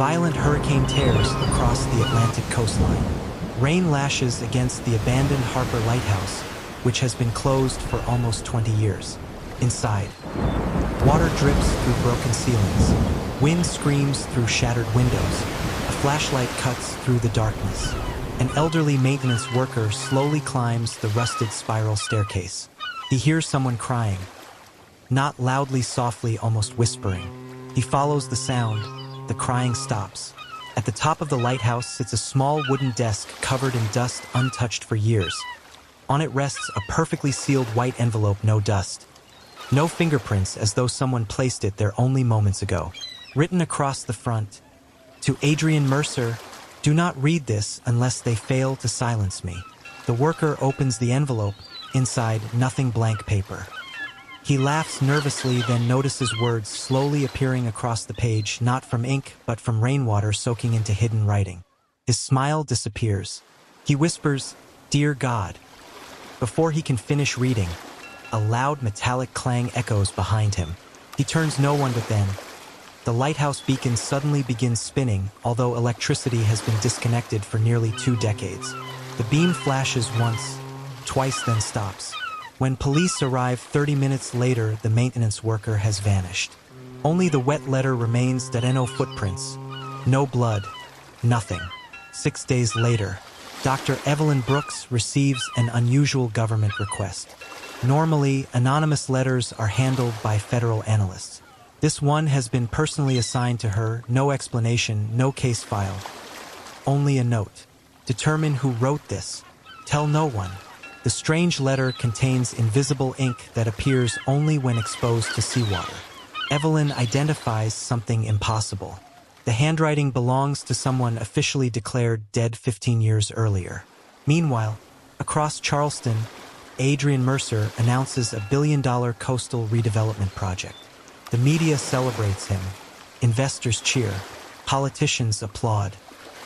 violent hurricane tears across the Atlantic coastline. Rain lashes against the abandoned Harper Lighthouse, which has been closed for almost 20 years. Inside, water drips through broken ceilings. Wind screams through shattered windows. A flashlight cuts through the darkness. An elderly maintenance worker slowly climbs the rusted spiral staircase. He hears someone crying, not loudly, softly, almost whispering. He follows the sound. The crying stops. At the top of the lighthouse sits a small wooden desk covered in dust, untouched for years. On it rests a perfectly sealed white envelope, no dust. No fingerprints, as though someone placed it there only moments ago. Written across the front, "To Adrian Mercer, do not read this unless they fail to silence me." The worker opens the envelope. Inside, nothing, blank paper. He laughs nervously, then notices words slowly appearing across the page, not from ink, but from rainwater soaking into hidden writing. His smile disappears. He whispers, "Dear God." Before he can finish reading, a loud metallic clang echoes behind him. He turns no one, but then the lighthouse beacon suddenly begins spinning, although electricity has been disconnected for nearly 2 decades. The beam flashes once, twice, then stops. When police arrive 30 minutes later, the maintenance worker has vanished. Only the wet letter remains, that no footprints, no blood, nothing. 6 days later, Dr. Evelyn Brooks receives an unusual government request. Normally, anonymous letters are handled by federal analysts. This one has been personally assigned to her, no explanation, no case file. Only a note. Determine who wrote this. Tell no one. The strange letter contains invisible ink that appears only when exposed to seawater. Evelyn identifies something impossible. The handwriting belongs to someone officially declared dead 15 years earlier. Meanwhile, across Charleston, Adrian Mercer announces a billion-dollar coastal redevelopment project. The media celebrates him. Investors cheer. Politicians applaud.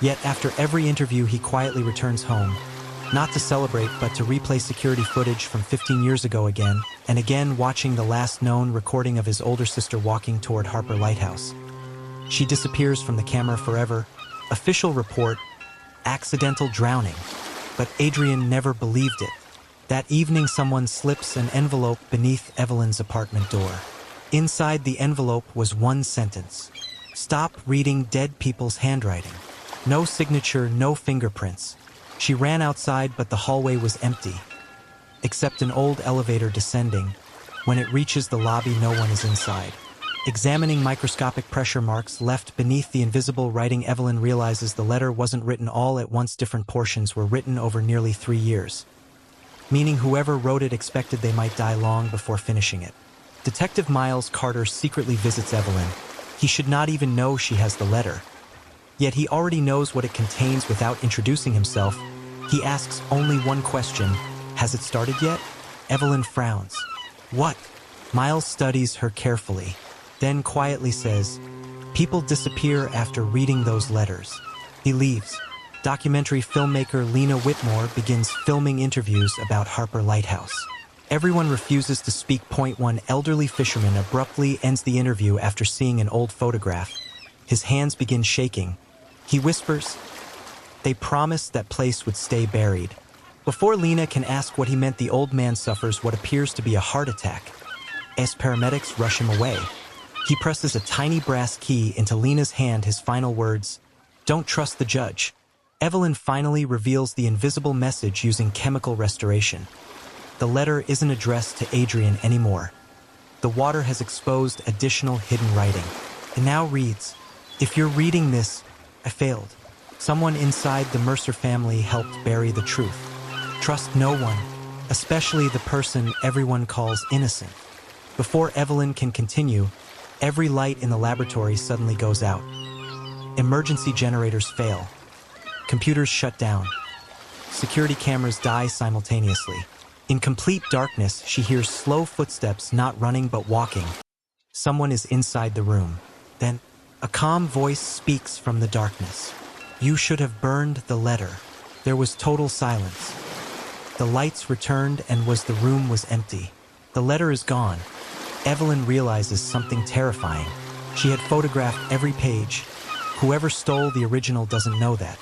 Yet after every interview, he quietly returns home. Not to celebrate, but to replay security footage from 15 years ago again, and again, watching the last known recording of his older sister walking toward Harper Lighthouse. She disappears from the camera forever. Official report, accidental drowning. But Adrian never believed it. That evening, someone slips an envelope beneath Evelyn's apartment door. Inside the envelope was one sentence: "Stop reading dead people's handwriting." No signature, no fingerprints. She ran outside, but the hallway was empty, except an old elevator descending. When it reaches the lobby, no one is inside. Examining microscopic pressure marks left beneath the invisible writing, Evelyn realizes the letter wasn't written all at once. Different portions were written over nearly 3 years, meaning whoever wrote it expected they might die long before finishing it. Detective Miles Carter secretly visits Evelyn. He should not even know she has the letter. Yet he already knows what it contains without introducing himself. He asks only one question: "Has it started yet?" Evelyn frowns. "What?" Miles studies her carefully, then quietly says, "People disappear after reading those letters." He leaves. Documentary filmmaker Lena Whitmore begins filming interviews about Harper Lighthouse. Everyone refuses to speak. One elderly fisherman abruptly ends the interview after seeing an old photograph. His hands begin shaking. He whispers, "They promised that place would stay buried." Before Lena can ask what he meant, the old man suffers what appears to be a heart attack. As paramedics rush him away, he presses a tiny brass key into Lena's hand. His final words, "Don't trust the judge." Evelyn finally reveals the invisible message using chemical restoration. The letter isn't addressed to Adrian anymore. The water has exposed additional hidden writing. It now reads, "If you're reading this, I failed. Someone inside the Mercer family helped bury the truth. Trust no one, especially the person everyone calls innocent." Before Evelyn can continue, every light in the laboratory suddenly goes out. Emergency generators fail. Computers shut down. Security cameras die simultaneously. In complete darkness, she hears slow footsteps, not running but walking. Someone is inside the room. Then, a calm voice speaks from the darkness. "You should have burned the letter." There was total silence. The lights returned and the room was empty. The letter is gone. Evelyn realizes something terrifying. She had photographed every page, Whoever stole the original doesn't know that.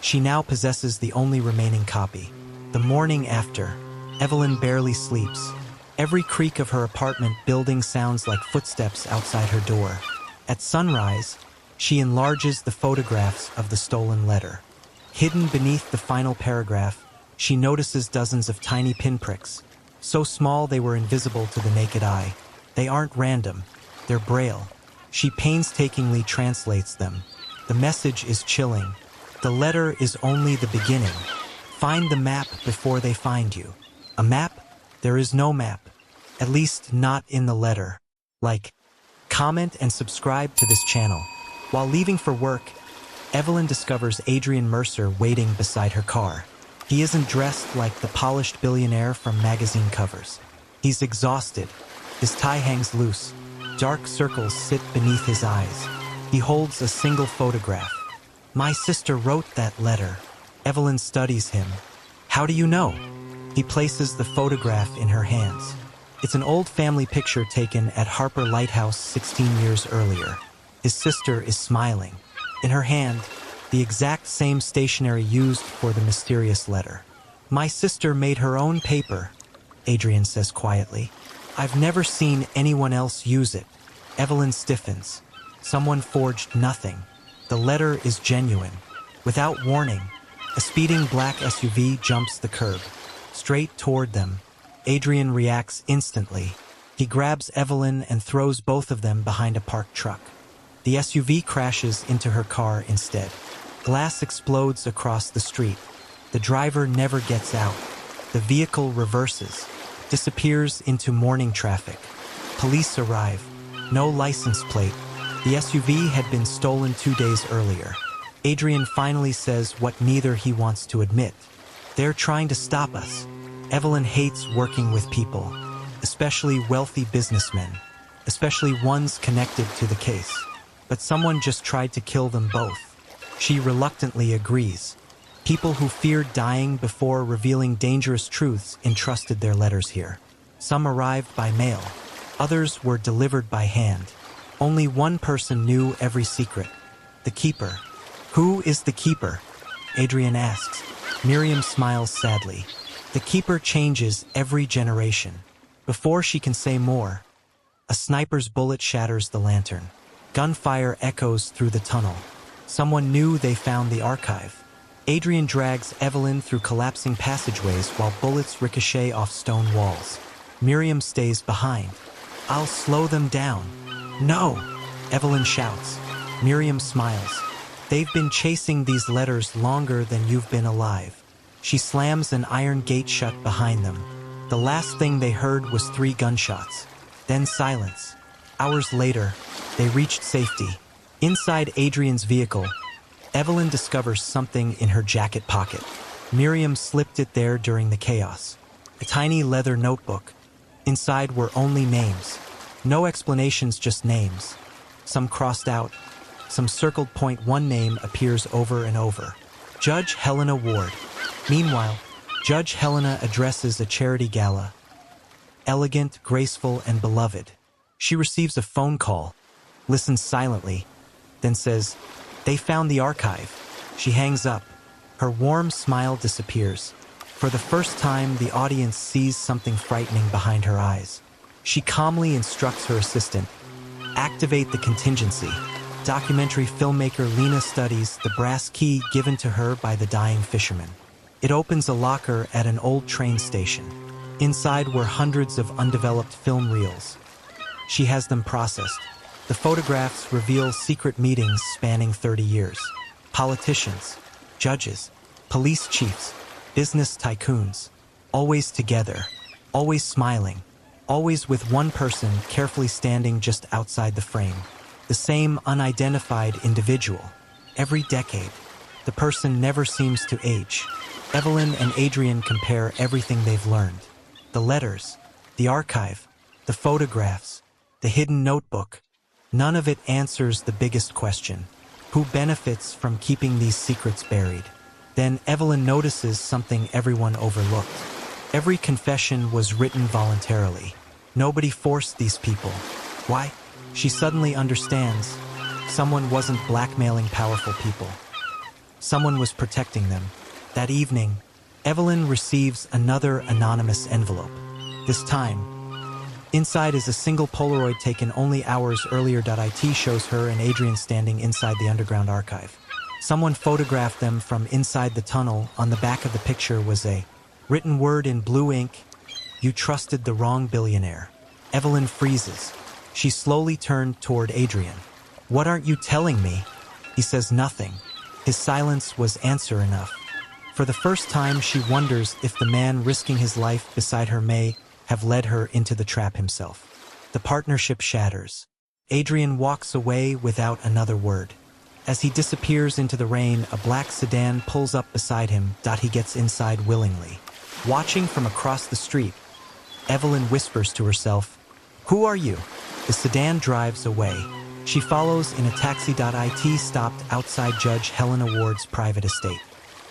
She now possesses the only remaining copy. The morning after, Evelyn barely sleeps. Every creak of her apartment building sounds like footsteps outside her door. At sunrise, she enlarges the photographs of the stolen letter. Hidden beneath the final paragraph, she notices dozens of tiny pinpricks. So small they were invisible to the naked eye. They aren't random, they're Braille. She painstakingly translates them. The message is chilling. The letter is only the beginning. Find the map before they find you. A map? There is no map. At least not in the letter. Like, comment and subscribe to this channel. While leaving for work, Evelyn discovers Adrian Mercer waiting beside her car. He isn't dressed like the polished billionaire from magazine covers. He's exhausted. His tie hangs loose. Dark circles sit beneath his eyes. He holds a single photograph. My sister wrote that letter. Evelyn studies him. How do you know? He places the photograph in her hands. It's an old family picture taken at Harper Lighthouse 16 years earlier. His sister is smiling. In her hand, the exact same stationery used for the mysterious letter. My sister made her own paper, Adrian says quietly. I've never seen anyone else use it. Evelyn stiffens. Someone forged nothing. The letter is genuine. Without warning, a speeding black SUV jumps the curb. Straight toward them. Adrian reacts instantly. He grabs Evelyn and throws both of them behind a parked truck. The SUV crashes into her car instead. Glass explodes across the street. The driver never gets out. The vehicle reverses, disappears into morning traffic. Police arrive. No license plate. The SUV had been stolen 2 days earlier. Adrian finally says what neither he wants to admit. They're trying to stop us. Evelyn hates working with people, especially wealthy businessmen, especially ones connected to the case. But someone just tried to kill them both. She reluctantly agrees. People who feared dying before revealing dangerous truths entrusted their letters here. Some arrived by mail. Others were delivered by hand. Only one person knew every secret. The keeper. Who is the keeper? Adrian asks. Miriam smiles sadly. The keeper changes every generation. Before she can say more, a sniper's bullet shatters the lantern. Gunfire echoes through the tunnel. Someone knew they found the archive. Adrian drags Evelyn through collapsing passageways while bullets ricochet off stone walls. Miriam stays behind. I'll slow them down. No! Evelyn shouts. Miriam smiles. They've been chasing these letters longer than you've been alive. She slams an iron gate shut behind them. The last thing they heard was 3 gunshots. Then silence. Hours later, they reached safety. Inside Adrian's vehicle, Evelyn discovers something in her jacket pocket. Miriam slipped it there during the chaos. A tiny leather notebook. Inside were only names. No explanations, just names. Some crossed out, some circled. One name appears over and over. Judge Helena Ward. Meanwhile, Judge Helena addresses a charity gala. Elegant, graceful, and beloved. She receives a phone call, listens silently, then says, "They found the archive." She hangs up. Her warm smile disappears. For the first time, the audience sees something frightening behind her eyes. She calmly instructs her assistant, "Activate the contingency." Documentary filmmaker Lena studies the brass key given to her by the dying fisherman. It opens a locker at an old train station. Inside were hundreds of undeveloped film reels. She has them processed. The photographs reveal secret meetings spanning 30 years. Politicians, judges, police chiefs, business tycoons, always together, always smiling, always with one person carefully standing just outside the frame. The same unidentified individual. Every decade, the person never seems to age. Evelyn and Adrian compare everything they've learned. The letters, the archive, the photographs, the hidden notebook. None of it answers the biggest question. Who benefits from keeping these secrets buried? Then Evelyn notices something everyone overlooked. Every confession was written voluntarily. Nobody forced these people. Why? She suddenly understands. Someone wasn't blackmailing powerful people. Someone was protecting them. That evening, Evelyn receives another anonymous envelope. This time, inside is a single Polaroid taken only hours earlier. It shows her and Adrian standing inside the underground archive. Someone photographed them from inside the tunnel. On the back of the picture was a written word in blue ink: "You trusted the wrong billionaire." Evelyn freezes. She slowly turned toward Adrian. "What aren't you telling me?" He says nothing. His silence was answer enough. For the first time, she wonders if the man risking his life beside her may have led her into the trap himself. The partnership shatters. Adrian walks away without another word. As he disappears into the rain, a black sedan pulls up beside him. He gets inside willingly. Watching from across the street, Evelyn whispers to herself, "Who are you?" The sedan drives away. She follows in a taxi. It stopped outside Judge Helena Ward's private estate.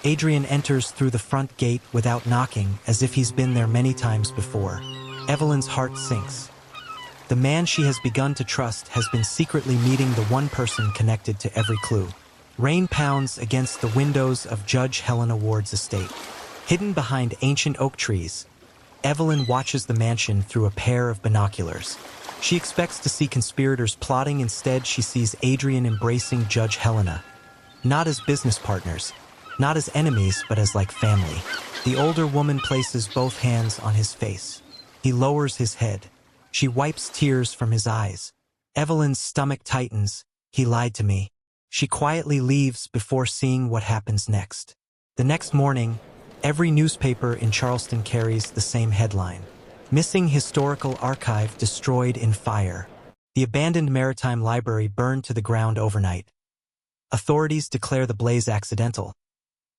Adrian enters through the front gate without knocking, as if he's been there many times before. Evelyn's heart sinks. The man she has begun to trust has been secretly meeting the one person connected to every clue. Rain pounds against the windows of Judge Helena Ward's estate. Hidden behind ancient oak trees, Evelyn watches the mansion through a pair of binoculars. She expects to see conspirators plotting. Instead, she sees Adrian embracing Judge Helena. Not as business partners, not as enemies, but as like family. The older woman places both hands on his face. He lowers his head. She wipes tears from his eyes. Evelyn's stomach tightens. "He lied to me." She quietly leaves before seeing what happens next. The next morning, every newspaper in Charleston carries the same headline: "Missing Historical Archive Destroyed in Fire." The abandoned maritime library burned to the ground overnight. Authorities declare the blaze accidental.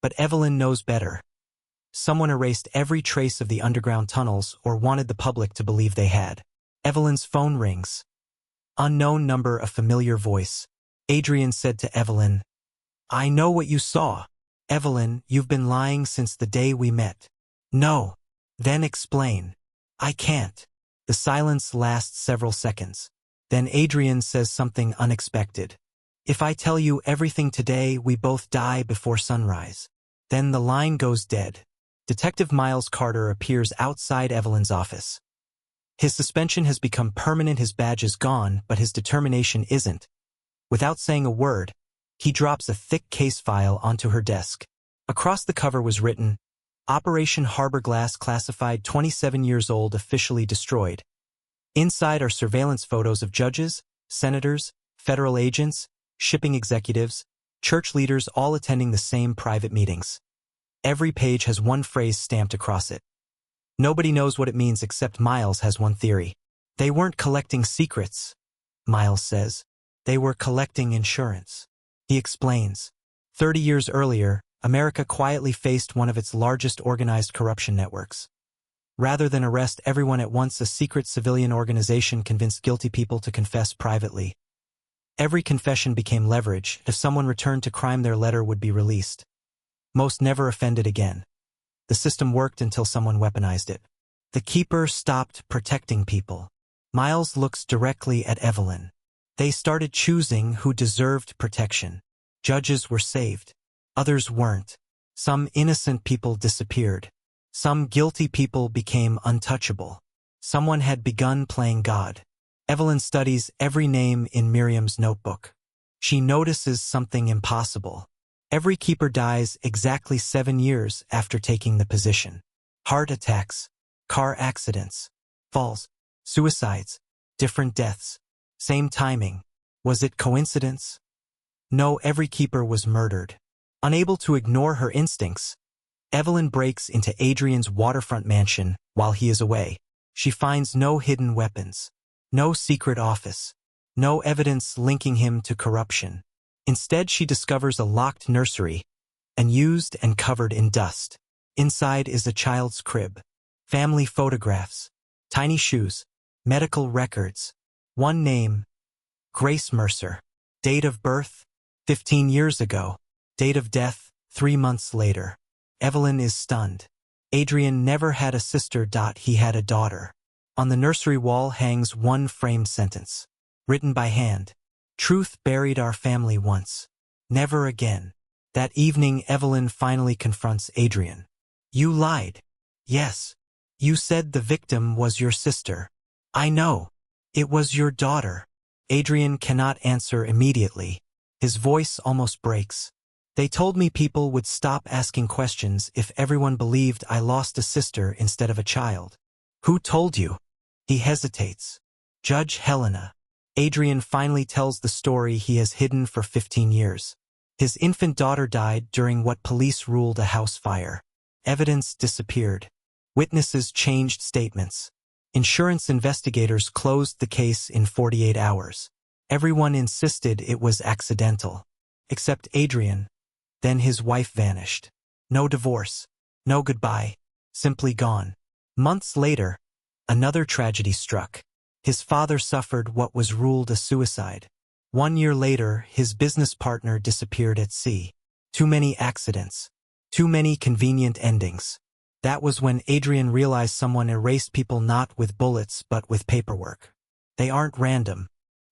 But Evelyn knows better. Someone erased every trace of the underground tunnels or wanted the public to believe they had. Evelyn's phone rings. Unknown number, a familiar voice. Adrian said to Evelyn, "I know what you saw." "Evelyn, you've been lying since the day we met." "No." "Then explain." "I can't." The silence lasts several seconds. Then Adrian says something unexpected. "If I tell you everything today, we both die before sunrise." Then the line goes dead. Detective Miles Carter appears outside Evelyn's office. His suspension has become permanent, his badge is gone, but his determination isn't. Without saying a word, he drops a thick case file onto her desk. Across the cover was written, "Operation Harbor Glass Classified, 27 years old, officially destroyed." Inside are surveillance photos of judges, senators, federal agents, shipping executives, church leaders, all attending the same private meetings. Every page has one phrase stamped across it. Nobody knows what it means except Miles has one theory. "They weren't collecting secrets," Miles says. "They were collecting insurance." He explains. 30 years earlier, America quietly faced one of its largest organized corruption networks. Rather than arrest everyone at once, a secret civilian organization convinced guilty people to confess privately. Every confession became leverage. If someone returned to crime, their letter would be released. Most never offended again. The system worked until someone weaponized it. The keeper stopped protecting people. Miles looks directly at Evelyn. They started choosing who deserved protection. Judges were saved. Others weren't. Some innocent people disappeared. Some guilty people became untouchable. Someone had begun playing God. Evelyn studies every name in Miriam's notebook. She notices something impossible. Every keeper dies exactly 7 years after taking the position. Heart attacks, car accidents, falls, suicides, different deaths, same timing. Was it coincidence? No, every keeper was murdered. Unable to ignore her instincts, Evelyn breaks into Adrian's waterfront mansion while he is away. She finds no hidden weapons, no secret office, no evidence linking him to corruption. Instead, she discovers a locked nursery, unused and covered in dust. Inside is a child's crib, family photographs, tiny shoes, medical records. One name, Grace Mercer. Date of birth, 15 years ago. Date of death, 3 months later. Evelyn is stunned. Adrian never had a sister. He had a daughter. On the nursery wall hangs one framed sentence, written by hand. Truth buried our family once. Never again. That evening, Evelyn finally confronts Adrian. You lied. Yes. You said the victim was your sister. I know. It was your daughter. Adrian cannot answer immediately. His voice almost breaks. They told me people would stop asking questions if everyone believed I lost a sister instead of a child. Who told you? He hesitates. Judge Helena. Adrian finally tells the story he has hidden for 15 years. His infant daughter died during what police ruled a house fire. Evidence disappeared. Witnesses changed statements. Insurance investigators closed the case in 48 hours. Everyone insisted it was accidental. Except Adrian. Then his wife vanished. No divorce. No goodbye. Simply gone. Months later, another tragedy struck. His father suffered what was ruled a suicide. 1 year later, his business partner disappeared at sea. Too many accidents. Too many convenient endings. That was when Adrian realized someone erased people not with bullets but with paperwork. They aren't random.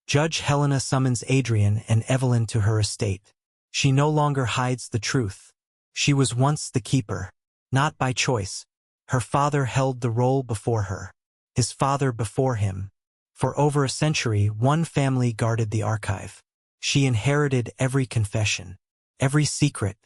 Judge Helena summons Adrian and Evelyn to her estate. She no longer hides the truth. She was once the keeper. Not by choice. Her father held the role before her. His father before him. For over a century, one family guarded the archive. She inherited every confession, every secret,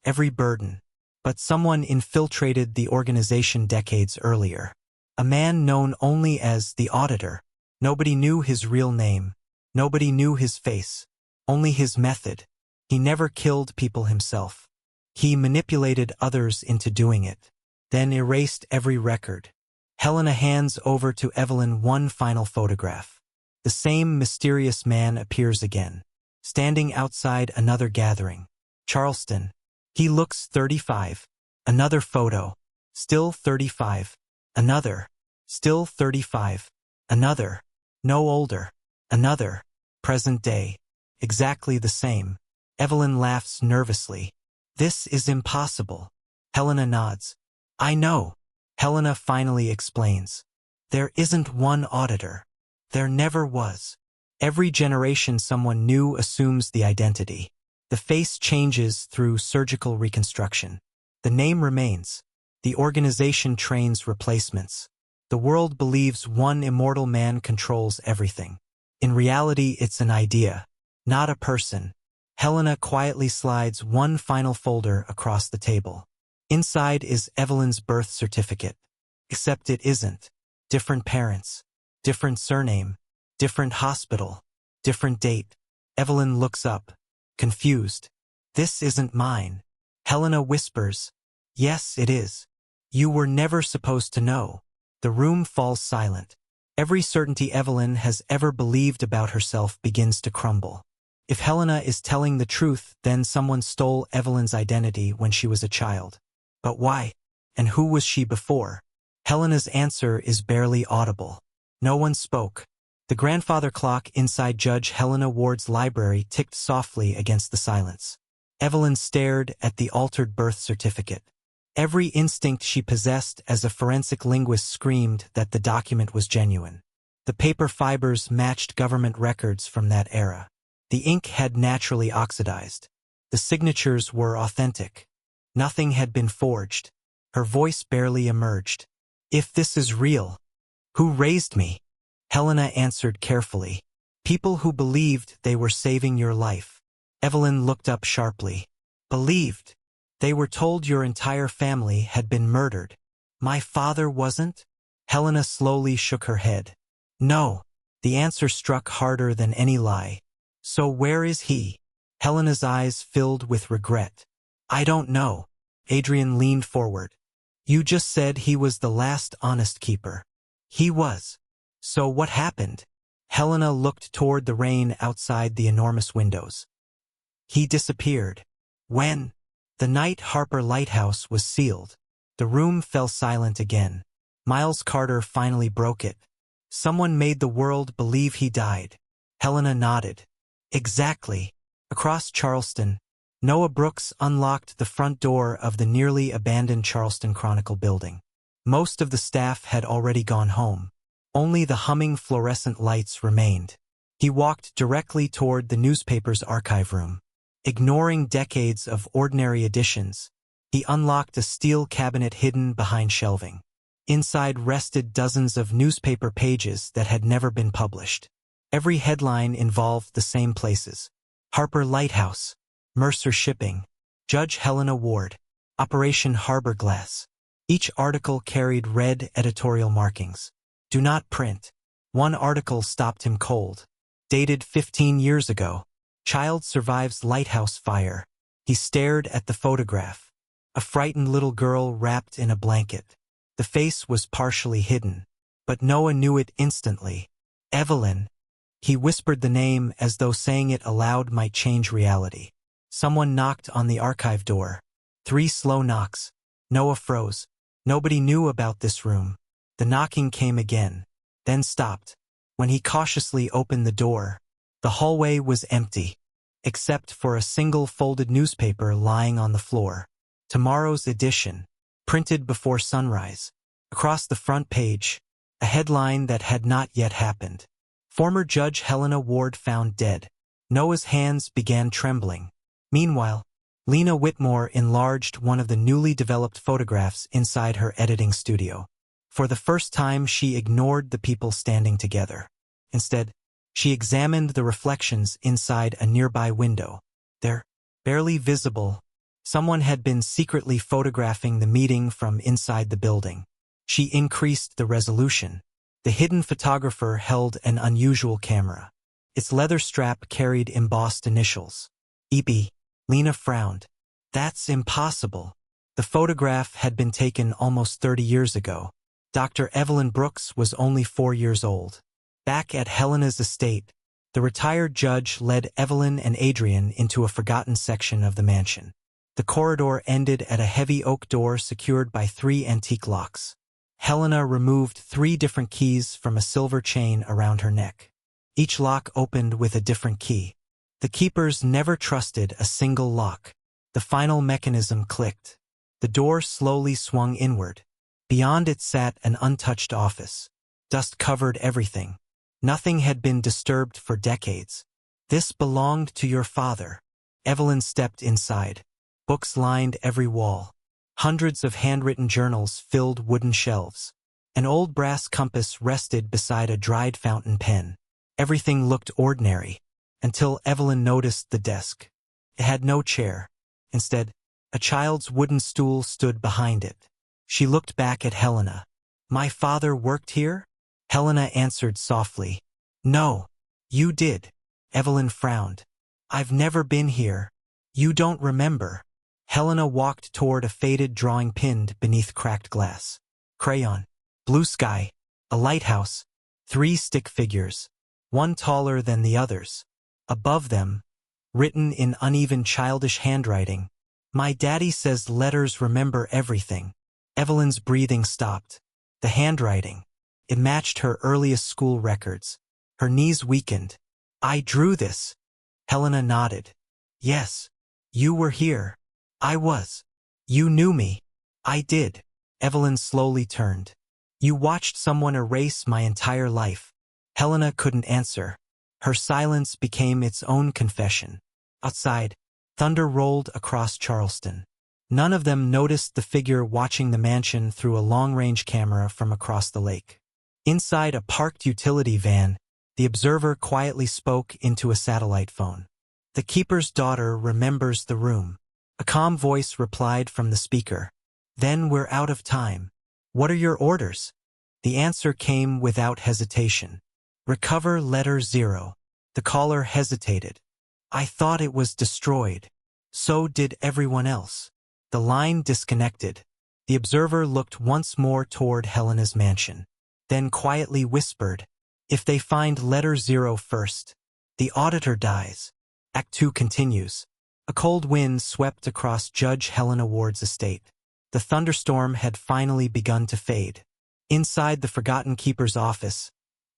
every burden. But someone infiltrated the organization decades earlier. A man known only as the Auditor. Nobody knew his real name. Nobody knew his face. Only his method. He never killed people himself. He manipulated others into doing it. Then erased every record. Helena hands over to Evelyn one final photograph. The same mysterious man appears again. Standing outside another gathering. Charleston. He looks 35. Another photo. Still 35. Another. Still 35. Another. No older. Another. Present day. Exactly the same. Evelyn laughs nervously. This is impossible. Helena nods. I know. Helena finally explains. There isn't one auditor. There never was. Every generation someone new assumes the identity. The face changes through surgical reconstruction. The name remains. The organization trains replacements. The world believes one immortal man controls everything. In reality, it's an idea, not a person. Helena quietly slides one final folder across the table. Inside is Evelyn's birth certificate. Except it isn't. Different parents. Different surname. Different hospital. Different date. Evelyn looks up. Confused. This isn't mine. Helena whispers. Yes, it is. You were never supposed to know. The room falls silent. Every certainty Evelyn has ever believed about herself begins to crumble. If Helena is telling the truth, then someone stole Evelyn's identity when she was a child. But why? And who was she before? Helena's answer is barely audible. No one spoke. The grandfather clock inside Judge Helena Ward's library ticked softly against the silence. Evelyn stared at the altered birth certificate. Every instinct she possessed as a forensic linguist screamed that the document was genuine. The paper fibers matched government records from that era. The ink had naturally oxidized. The signatures were authentic. Nothing had been forged. Her voice barely emerged. If this is real, who raised me? Helena answered carefully. People who believed they were saving your life. Evelyn looked up sharply. Believed? They were told your entire family had been murdered. My father wasn't? Helena slowly shook her head. No. The answer struck harder than any lie. So where is he? Helena's eyes filled with regret. I don't know. Adrian leaned forward. You just said he was the last honest keeper. He was. So what happened? Helena looked toward the rain outside the enormous windows. He disappeared. When? The night Harper Lighthouse was sealed. The room fell silent again. Miles Carter finally broke it. Someone made the world believe he died. Helena nodded. Exactly. Across Charleston, Noah Brooks unlocked the front door of the nearly abandoned Charleston Chronicle building. Most of the staff had already gone home. Only the humming fluorescent lights remained. He walked directly toward the newspaper's archive room. Ignoring decades of ordinary editions, he unlocked a steel cabinet hidden behind shelving. Inside rested dozens of newspaper pages that had never been published. Every headline involved the same places: Harper Lighthouse, Mercer Shipping, Judge Helena Ward, Operation Harbor Glass. Each article carried red editorial markings. Do not print. One article stopped him cold. Dated 15 years ago. Child survives lighthouse fire. He stared at the photograph. A frightened little girl wrapped in a blanket. The face was partially hidden, but Noah knew it instantly. Evelyn. He whispered the name as though saying it aloud might change reality. Someone knocked on the archive door. 3 slow knocks. Noah froze. Nobody knew about this room. The knocking came again, then stopped. When he cautiously opened the door, the hallway was empty, except for a single folded newspaper lying on the floor. Tomorrow's edition, printed before sunrise. Across the front page, a headline that had not yet happened. Former Judge Helena Ward found dead. Noah's hands began trembling. Meanwhile, Lena Whitmore enlarged one of the newly developed photographs inside her editing studio. For the first time, she ignored the people standing together. Instead, she examined the reflections inside a nearby window. There, barely visible, someone had been secretly photographing the meeting from inside the building. She increased the resolution. The hidden photographer held an unusual camera. Its leather strap carried embossed initials. E.B. Lena frowned. That's impossible. The photograph had been taken almost 30 years ago. Dr. Evelyn Brooks was only 4 years old. Back at Helena's estate, the retired judge led Evelyn and Adrian into a forgotten section of the mansion. The corridor ended at a heavy oak door secured by 3 antique locks. Helena removed 3 different keys from a silver chain around her neck. Each lock opened with a different key. The keepers never trusted a single lock. The final mechanism clicked. The door slowly swung inward. Beyond it sat an untouched office. Dust covered everything. Nothing had been disturbed for decades. This belonged to your father. Evelyn stepped inside. Books lined every wall. Hundreds of handwritten journals filled wooden shelves. An old brass compass rested beside a dried fountain pen. Everything looked ordinary, until Evelyn noticed the desk. It had no chair. Instead, a child's wooden stool stood behind it. She looked back at Helena. My father worked here? Helena answered softly. No, you did. Evelyn frowned. I've never been here. You don't remember. Helena walked toward a faded drawing pinned beneath cracked glass. Crayon. Blue sky. A lighthouse. 3 stick figures. One taller than the others. Above them, written in uneven childish handwriting, my daddy says letters remember everything. Evelyn's breathing stopped. The handwriting. It matched her earliest school records. Her knees weakened. I drew this. Helena nodded. Yes. You were here. I was. You knew me. I did. Evelyn slowly turned. You watched someone erase my entire life. Helena couldn't answer. Her silence became its own confession. Outside, thunder rolled across Charleston. None of them noticed the figure watching the mansion through a long-range camera from across the lake. Inside a parked utility van, the observer quietly spoke into a satellite phone. The keeper's daughter remembers the room. A calm voice replied from the speaker. Then we're out of time. What are your orders? The answer came without hesitation. Recover letter 0. The caller hesitated. I thought it was destroyed. So did everyone else. The line disconnected. The observer looked once more toward Helena's mansion, then quietly whispered, if they find letter 0 first, the auditor dies. Act 2 continues. A cold wind swept across Judge Helena Ward's estate. The thunderstorm had finally begun to fade. Inside the forgotten keeper's office,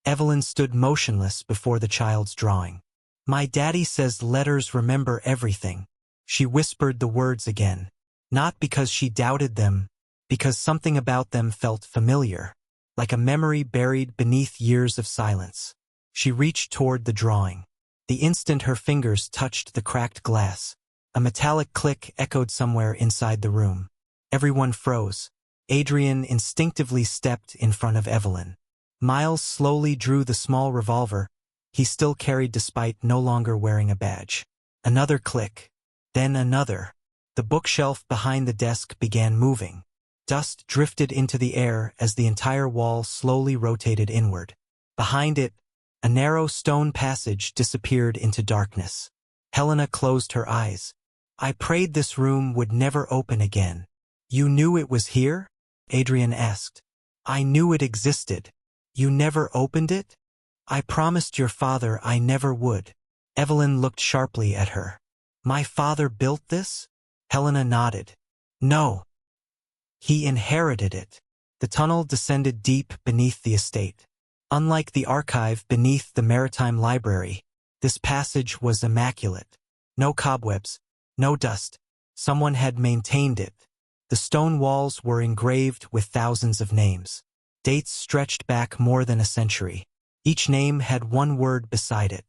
Evelyn stood motionless before the child's drawing. My daddy says letters remember everything. She whispered the words again, not because she doubted them, because something about them felt familiar, like a memory buried beneath years of silence. She reached toward the drawing. The instant her fingers touched the cracked glass, a metallic click echoed somewhere inside the room. Everyone froze. Adrian instinctively stepped in front of Evelyn. Miles slowly drew the small revolver he still carried despite no longer wearing a badge. Another click. Then another. The bookshelf behind the desk began moving. Dust drifted into the air as the entire wall slowly rotated inward. Behind it, a narrow stone passage disappeared into darkness. Helena closed her eyes. I prayed this room would never open again. You knew it was here? Adrian asked. I knew it existed. You never opened it? I promised your father I never would. Evelyn looked sharply at her. My father built this? Helena nodded. No. He inherited it. The tunnel descended deep beneath the estate. Unlike the archive beneath the Maritime Library, this passage was immaculate. No cobwebs, no dust. Someone had maintained it. The stone walls were engraved with thousands of names. Dates stretched back more than a century. Each name had one word beside it.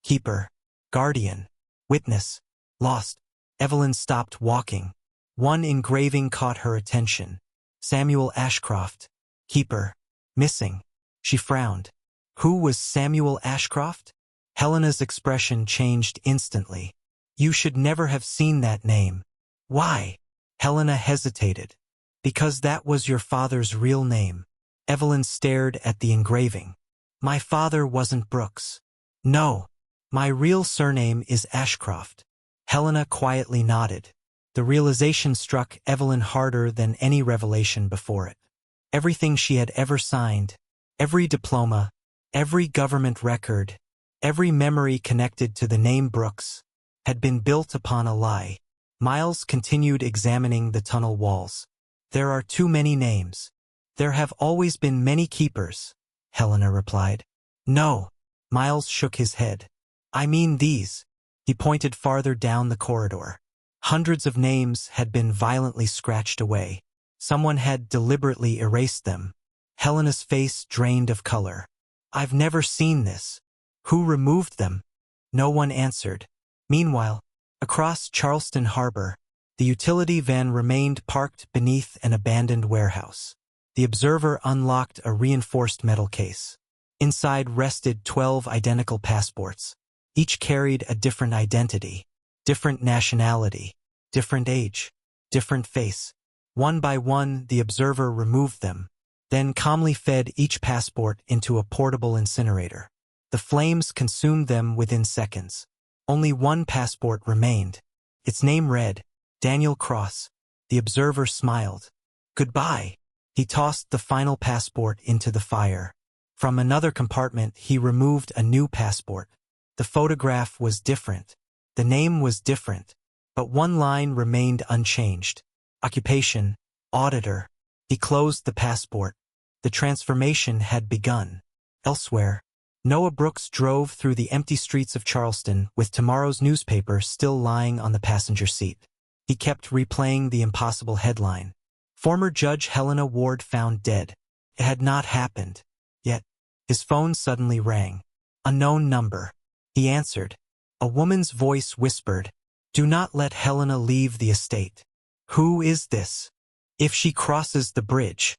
Keeper, guardian, witness, lost. Evelyn stopped walking. One engraving caught her attention. Samuel Ashcroft, keeper, missing. She frowned. Who was Samuel Ashcroft? Helena's expression changed instantly. You should never have seen that name. Why? Helena hesitated. Because that was your father's real name. Evelyn stared at the engraving. My father wasn't Brooks. No. My real surname is Ashcroft. Helena quietly nodded. The realization struck Evelyn harder than any revelation before it. Everything she had ever signed, every diploma, every government record, every memory connected to the name Brooks, had been built upon a lie. Miles continued examining the tunnel walls. There are too many names. There have always been many keepers, Helena replied. No. Miles shook his head. I mean these. He pointed farther down the corridor. Hundreds of names had been violently scratched away. Someone had deliberately erased them. Helena's face drained of color. I've never seen this. Who removed them? No one answered. Meanwhile, across Charleston Harbor, the utility van remained parked beneath an abandoned warehouse. The observer unlocked a reinforced metal case. Inside rested 12 identical passports. Each carried a different identity, different nationality, different age, different face. One by one, the observer removed them, then calmly fed each passport into a portable incinerator. The flames consumed them within seconds. Only one passport remained. Its name read, Daniel Cross. The observer smiled. Goodbye. He tossed the final passport into the fire. From another compartment, he removed a new passport. The photograph was different. The name was different. But one line remained unchanged. Occupation, auditor. He closed the passport. The transformation had begun. Elsewhere, Noah Brooks drove through the empty streets of Charleston with tomorrow's newspaper still lying on the passenger seat. He kept replaying the impossible headline. Former Judge Helena Ward found dead. It had not happened. Yet, his phone suddenly rang. Unknown number. He answered. A woman's voice whispered, Do not let Helena leave the estate. Who is this? If she crosses the bridge,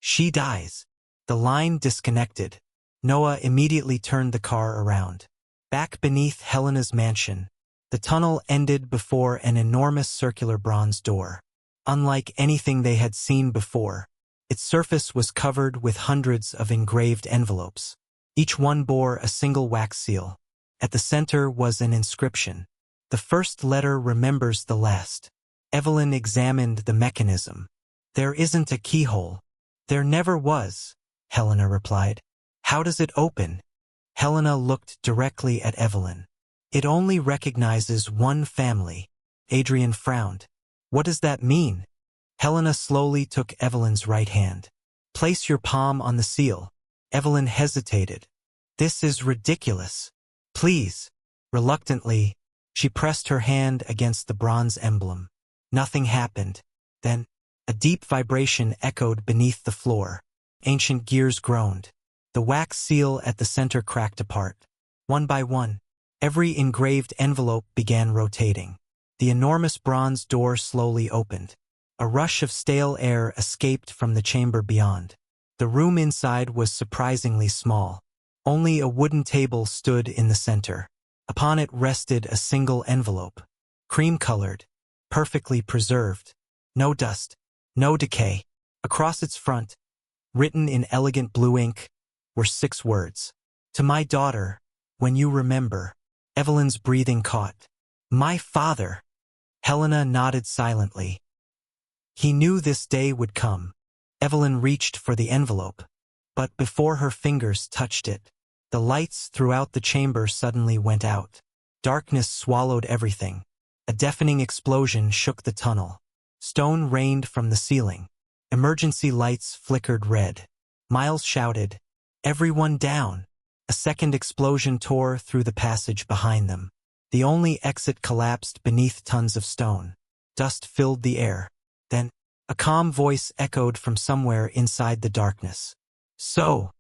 she dies. The line disconnected. Noah immediately turned the car around. Back beneath Helena's mansion, the tunnel ended before an enormous circular bronze door. Unlike anything they had seen before, its surface was covered with hundreds of engraved envelopes. Each one bore a single wax seal. At the center was an inscription. The first letter remembers the last. Evelyn examined the mechanism. There isn't a keyhole. There never was, Helena replied. How does it open? Helena looked directly at Evelyn. It only recognizes one family. Adrian frowned. What does that mean? Helena slowly took Evelyn's right hand. Place your palm on the seal. Evelyn hesitated. This is ridiculous. Please. Reluctantly, she pressed her hand against the bronze emblem. Nothing happened. Then, a deep vibration echoed beneath the floor. Ancient gears groaned. The wax seal at the center cracked apart. One by one, every engraved envelope began rotating. The enormous bronze door slowly opened. A rush of stale air escaped from the chamber beyond. The room inside was surprisingly small. Only a wooden table stood in the center. Upon it rested a single envelope. Cream-colored, perfectly preserved. No dust, no decay. Across its front, written in elegant blue ink, were 6 words. To my daughter, when you remember. Evelyn's breathing caught. My father. Helena nodded silently. He knew this day would come. Evelyn reached for the envelope, but before her fingers touched it, the lights throughout the chamber suddenly went out. Darkness swallowed everything. A deafening explosion shook the tunnel. Stone rained from the ceiling. Emergency lights flickered red. Miles shouted, "Everyone down!" A second explosion tore through the passage behind them. The only exit collapsed beneath tons of stone. Dust filled the air. Then, a calm voice echoed from somewhere inside the darkness. So,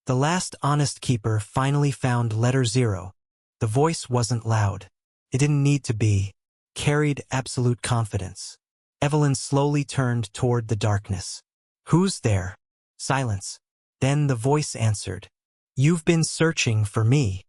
the last honest keeper finally found letter 0. The voice wasn't loud. It didn't need to be. Carried absolute confidence. Evelyn slowly turned toward the darkness. Who's there? Silence. Then the voice answered. You've been searching for me.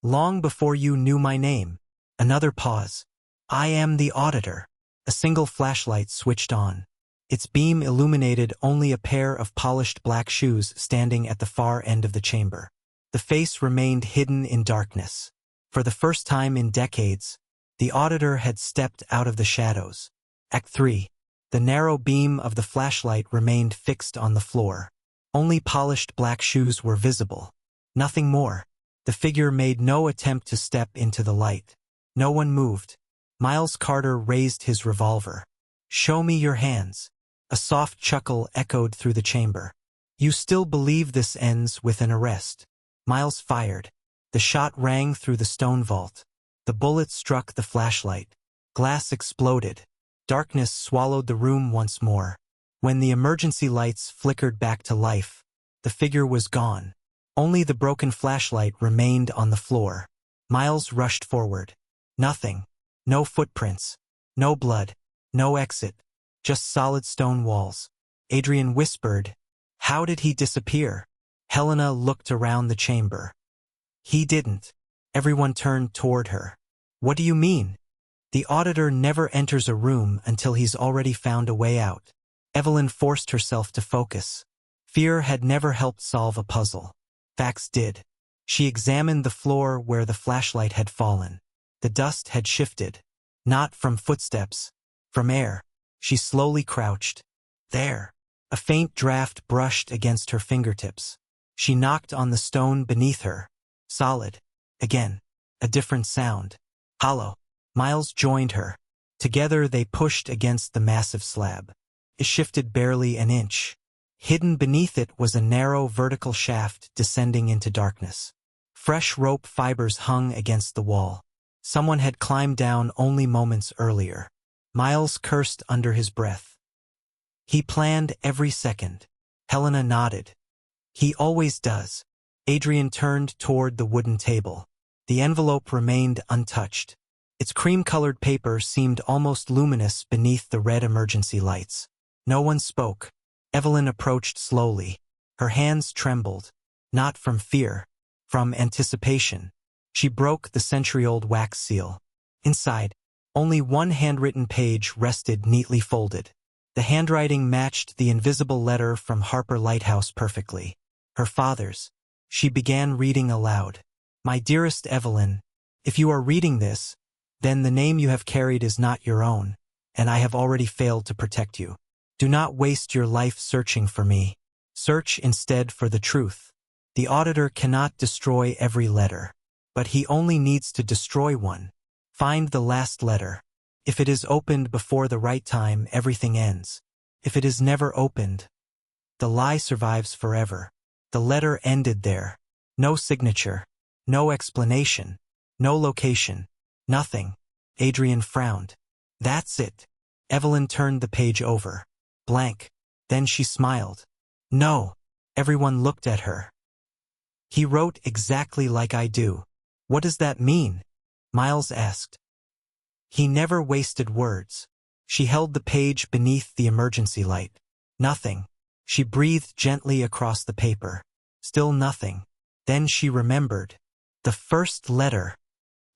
Long before you knew my name. Another pause. I am the auditor. A single flashlight switched on. Its beam illuminated only a pair of polished black shoes standing at the far end of the chamber. The face remained hidden in darkness. For the first time in decades, the auditor had stepped out of the shadows. Act 3. The narrow beam of the flashlight remained fixed on the floor. Only polished black shoes were visible. Nothing more. The figure made no attempt to step into the light. No one moved. Miles Carter raised his revolver. Show me your hands. A soft chuckle echoed through the chamber. You still believe this ends with an arrest? Miles fired. The shot rang through the stone vault. The bullet struck the flashlight. Glass exploded. Darkness swallowed the room once more. When the emergency lights flickered back to life, the figure was gone. Only the broken flashlight remained on the floor. Miles rushed forward. Nothing. No footprints. No blood. No exit. Just solid stone walls. Adrian whispered, "How did he disappear?" Helena looked around the chamber. He didn't. Everyone turned toward her. What do you mean? The auditor never enters a room until he's already found a way out. Evelyn forced herself to focus. Fear had never helped solve a puzzle. Facts did. She examined the floor where the flashlight had fallen. The dust had shifted. Not from footsteps. From air. She slowly crouched. There. A faint draft brushed against her fingertips. She knocked on the stone beneath her. Solid. Again. A different sound. Hollow. Miles joined her. Together they pushed against the massive slab. It shifted barely an inch. Hidden beneath it was a narrow vertical shaft descending into darkness. Fresh rope fibers hung against the wall. Someone had climbed down only moments earlier. Miles cursed under his breath. He planned every second. Helena nodded. He always does. Adrian turned toward the wooden table. The envelope remained untouched. Its cream-colored paper seemed almost luminous beneath the red emergency lights. No one spoke. Evelyn approached slowly. Her hands trembled. Not from fear. From anticipation. She broke the century-old wax seal. Inside, only one handwritten page rested neatly folded. The handwriting matched the invisible letter from Harper Lighthouse perfectly. Her father's. She began reading aloud. My dearest Evelyn, if you are reading this, then the name you have carried is not your own, and I have already failed to protect you. Do not waste your life searching for me. Search instead for the truth. The auditor cannot destroy every letter, but he only needs to destroy one. Find the last letter. If it is opened before the right time, everything ends. If it is never opened, the lie survives forever. The letter ended there. No signature. No explanation. No location. Nothing. Adrian frowned. That's it. Evelyn turned the page over. Blank. Then she smiled. No. Everyone looked at her. He wrote exactly like I do. What does that mean? Miles asked. He never wasted words. She held the page beneath the emergency light. Nothing. She breathed gently across the paper. Still nothing. Then she remembered. The first letter.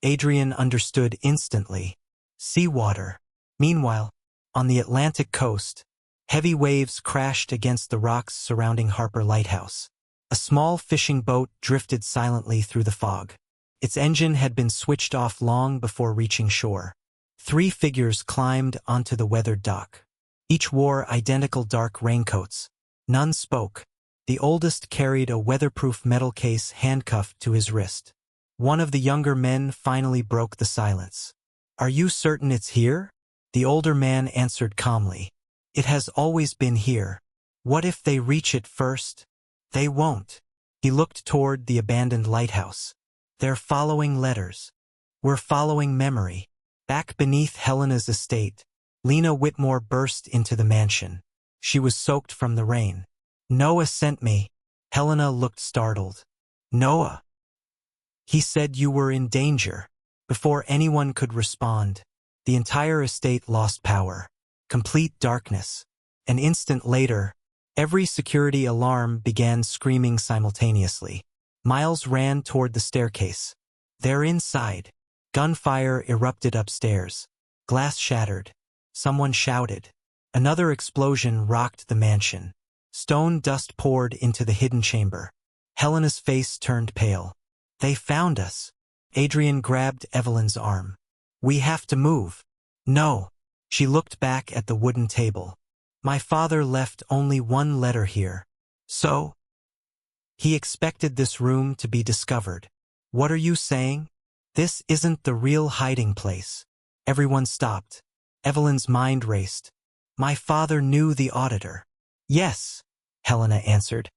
Adrian understood instantly. Seawater. Meanwhile, on the Atlantic coast, heavy waves crashed against the rocks surrounding Harper Lighthouse. A small fishing boat drifted silently through the fog. Its engine had been switched off long before reaching shore. 3 figures climbed onto the weathered dock. Each wore identical dark raincoats. None spoke. The oldest carried a weatherproof metal case handcuffed to his wrist. One of the younger men finally broke the silence. Are you certain it's here? The older man answered calmly. It has always been here. What if they reach it first? They won't. He looked toward the abandoned lighthouse. They're following letters. We're following memory. Back beneath Helena's estate, Lena Whitmore burst into the mansion. She was soaked from the rain. Noah sent me. Helena looked startled. Noah? He said you were in danger. Before anyone could respond, the entire estate lost power. Complete darkness. An instant later, every security alarm began screaming simultaneously. Miles ran toward the staircase. They're inside. Gunfire erupted upstairs. Glass shattered. Someone shouted. Another explosion rocked the mansion. Stone dust poured into the hidden chamber. Helena's face turned pale. They found us. Adrian grabbed Evelyn's arm. We have to move. No. She looked back at the wooden table. My father left only one letter here. So? He expected this room to be discovered. What are you saying? This isn't the real hiding place. Everyone stopped. Evelyn's mind raced. My father knew the auditor. Yes, Helena answered.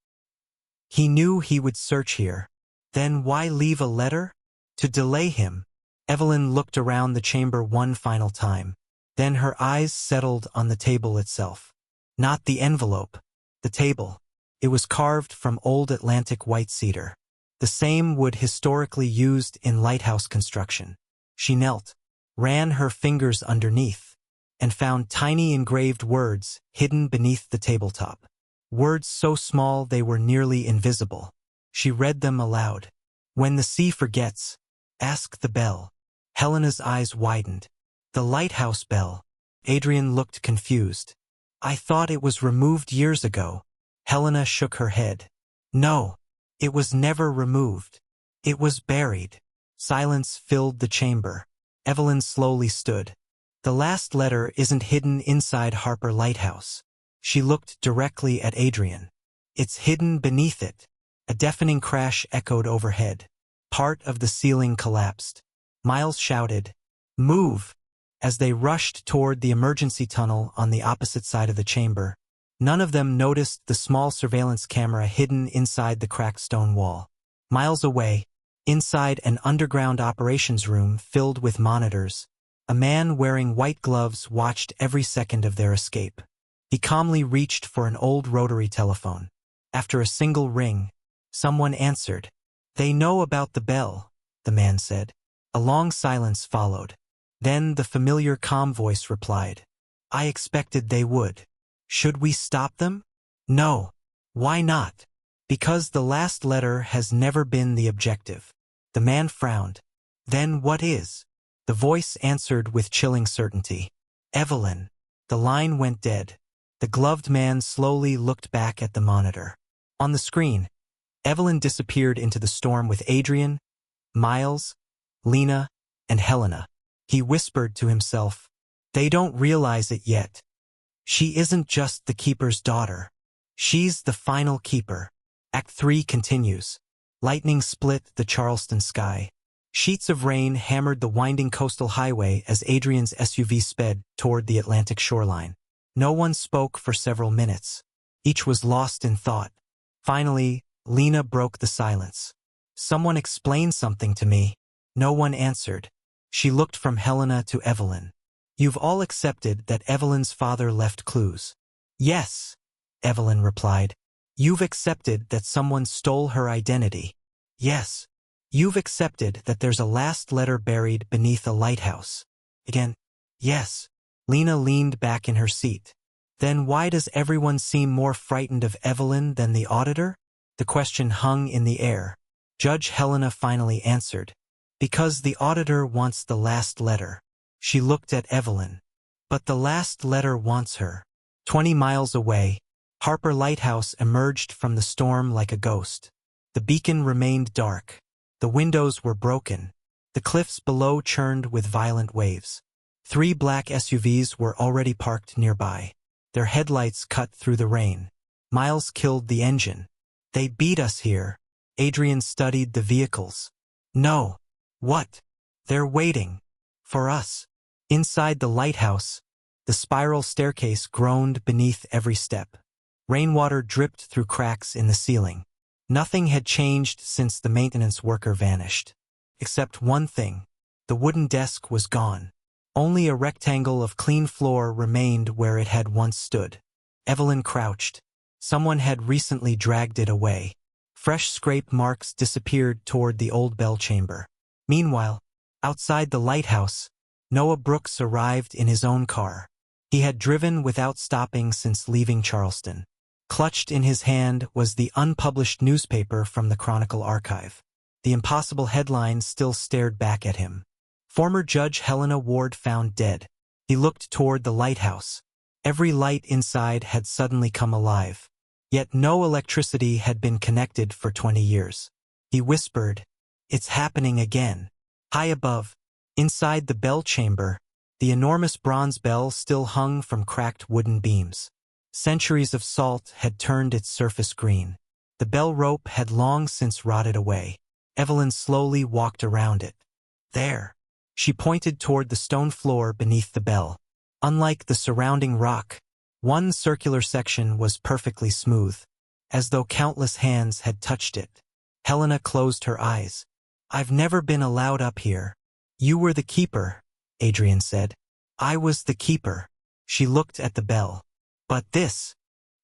He knew he would search here. Then why leave a letter? To delay him. Evelyn looked around the chamber one final time. Then her eyes settled on the table itself. Not the envelope. The table. It was carved from old Atlantic white cedar. The same wood historically used in lighthouse construction. She knelt, ran her fingers underneath, and found tiny engraved words hidden beneath the tabletop. Words so small they were nearly invisible. She read them aloud. When the sea forgets, ask the bell. Helena's eyes widened. The lighthouse bell. Adrian looked confused. I thought it was removed years ago. Helena shook her head. No. It was never removed. It was buried. Silence filled the chamber. Evelyn slowly stood. The last letter isn't hidden inside Harper Lighthouse. She looked directly at Adrian. It's hidden beneath it. A deafening crash echoed overhead. Part of the ceiling collapsed. Miles shouted, "Move!" As they rushed toward the emergency tunnel on the opposite side of the chamber. None of them noticed the small surveillance camera hidden inside the cracked stone wall. Miles away, inside an underground operations room filled with monitors, a man wearing white gloves watched every second of their escape. He calmly reached for an old rotary telephone. After a single ring, someone answered. They know about the bell, the man said. A long silence followed. Then the familiar calm voice replied. I expected they would. Should we stop them? No. Why not? Because the last letter has never been the objective. The man frowned. Then what is? The voice answered with chilling certainty. Evelyn. The line went dead. The gloved man slowly looked back at the monitor. On the screen, Evelyn disappeared into the storm with Adrian, Miles, Lena, and Helena. He whispered to himself, they don't realize it yet. She isn't just the keeper's daughter. She's the final keeper. Act 3 continues. Lightning split the Charleston sky. Sheets of rain hammered the winding coastal highway as Adrian's SUV sped toward the Atlantic shoreline. No one spoke for several minutes. Each was lost in thought. Finally, Lena broke the silence. Someone explain something to me. No one answered. She looked from Helena to Evelyn. You've all accepted that Evelyn's father left clues. Yes, Evelyn replied. You've accepted that someone stole her identity. Yes. You've accepted that there's a last letter buried beneath a lighthouse. Again, yes. Lena leaned back in her seat. Then why does everyone seem more frightened of Evelyn than the auditor? The question hung in the air. Judge Helena finally answered. Because the auditor wants the last letter. She looked at Evelyn. But the last letter wants her. 20 miles away, Harper Lighthouse emerged from the storm like a ghost. The beacon remained dark. The windows were broken. The cliffs below churned with violent waves. 3 black SUVs were already parked nearby. Their headlights cut through the rain. Miles killed the engine. They beat us here. Adrian studied the vehicles. No. What? They're waiting. For us. Inside the lighthouse, the spiral staircase groaned beneath every step. Rainwater dripped through cracks in the ceiling. Nothing had changed since the maintenance worker vanished. Except one thing. The wooden desk was gone. Only a rectangle of clean floor remained where it had once stood. Evelyn crouched. Someone had recently dragged it away. Fresh scrape marks disappeared toward the old bell chamber. Meanwhile, outside the lighthouse, Noah Brooks arrived in his own car. He had driven without stopping since leaving Charleston. Clutched in his hand was the unpublished newspaper from the Chronicle archive. The impossible headline still stared back at him. Former Judge Helena Ward found dead. He looked toward the lighthouse. Every light inside had suddenly come alive. Yet no electricity had been connected for 20 years. He whispered, "It's happening again." High above, inside the bell chamber, the enormous bronze bell still hung from cracked wooden beams. Centuries of salt had turned its surface green. The bell rope had long since rotted away. Evelyn slowly walked around it. There. She pointed toward the stone floor beneath the bell. Unlike the surrounding rock, one circular section was perfectly smooth, as though countless hands had touched it. Helena closed her eyes. "I've never been allowed up here." "You were the keeper," Adrian said. "I was the keeper." She looked at the bell. "But this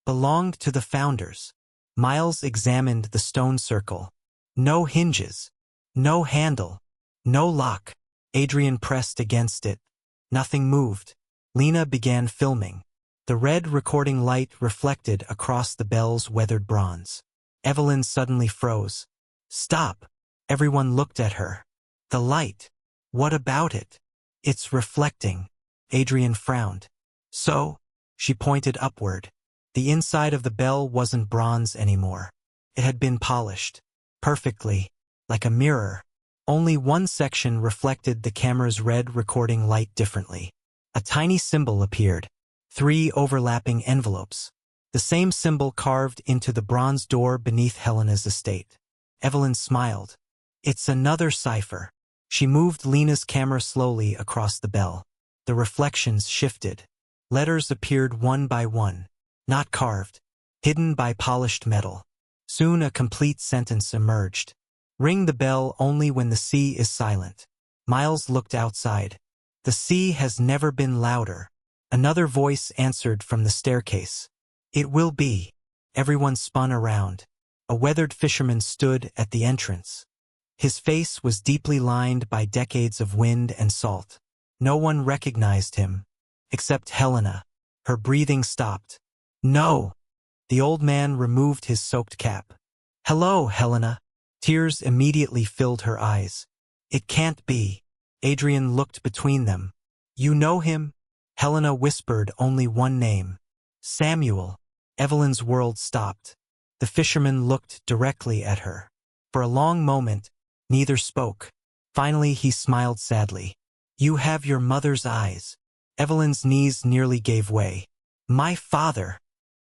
belonged to the founders." Miles examined the stone circle. No hinges. No handle. No lock. Adrian pressed against it. Nothing moved. Lena began filming. The red recording light reflected across the bell's weathered bronze. Evelyn suddenly froze. "Stop." Everyone looked at her. "The light. What about it?" "It's reflecting." Adrian frowned. "So?" She pointed upward. The inside of the bell wasn't bronze anymore. It had been polished. Perfectly. Like a mirror. Only one section reflected the camera's red recording light differently. A tiny symbol appeared. 3 overlapping envelopes. The same symbol carved into the bronze door beneath Helena's estate. Evelyn smiled. "It's another cipher." She moved Lena's camera slowly across the bell. The reflections shifted. Letters appeared one by one. Not carved. Hidden by polished metal. Soon a complete sentence emerged. "Ring the bell only when the sea is silent." Miles looked outside. "The sea has never been louder." Another voice answered from the staircase. "It will be." Everyone spun around. A weathered fisherman stood at the entrance. His face was deeply lined by decades of wind and salt. No one recognized him. Except Helena. Her breathing stopped. "No." The old man removed his soaked cap. "Hello, Helena." Tears immediately filled her eyes. "It can't be." Adrian looked between them. "You know him?" Helena whispered only one name. "Samuel." Evelyn's world stopped. The fisherman looked directly at her. For a long moment, neither spoke. Finally, he smiled sadly. "You have your mother's eyes." Evelyn's knees nearly gave way. "My father."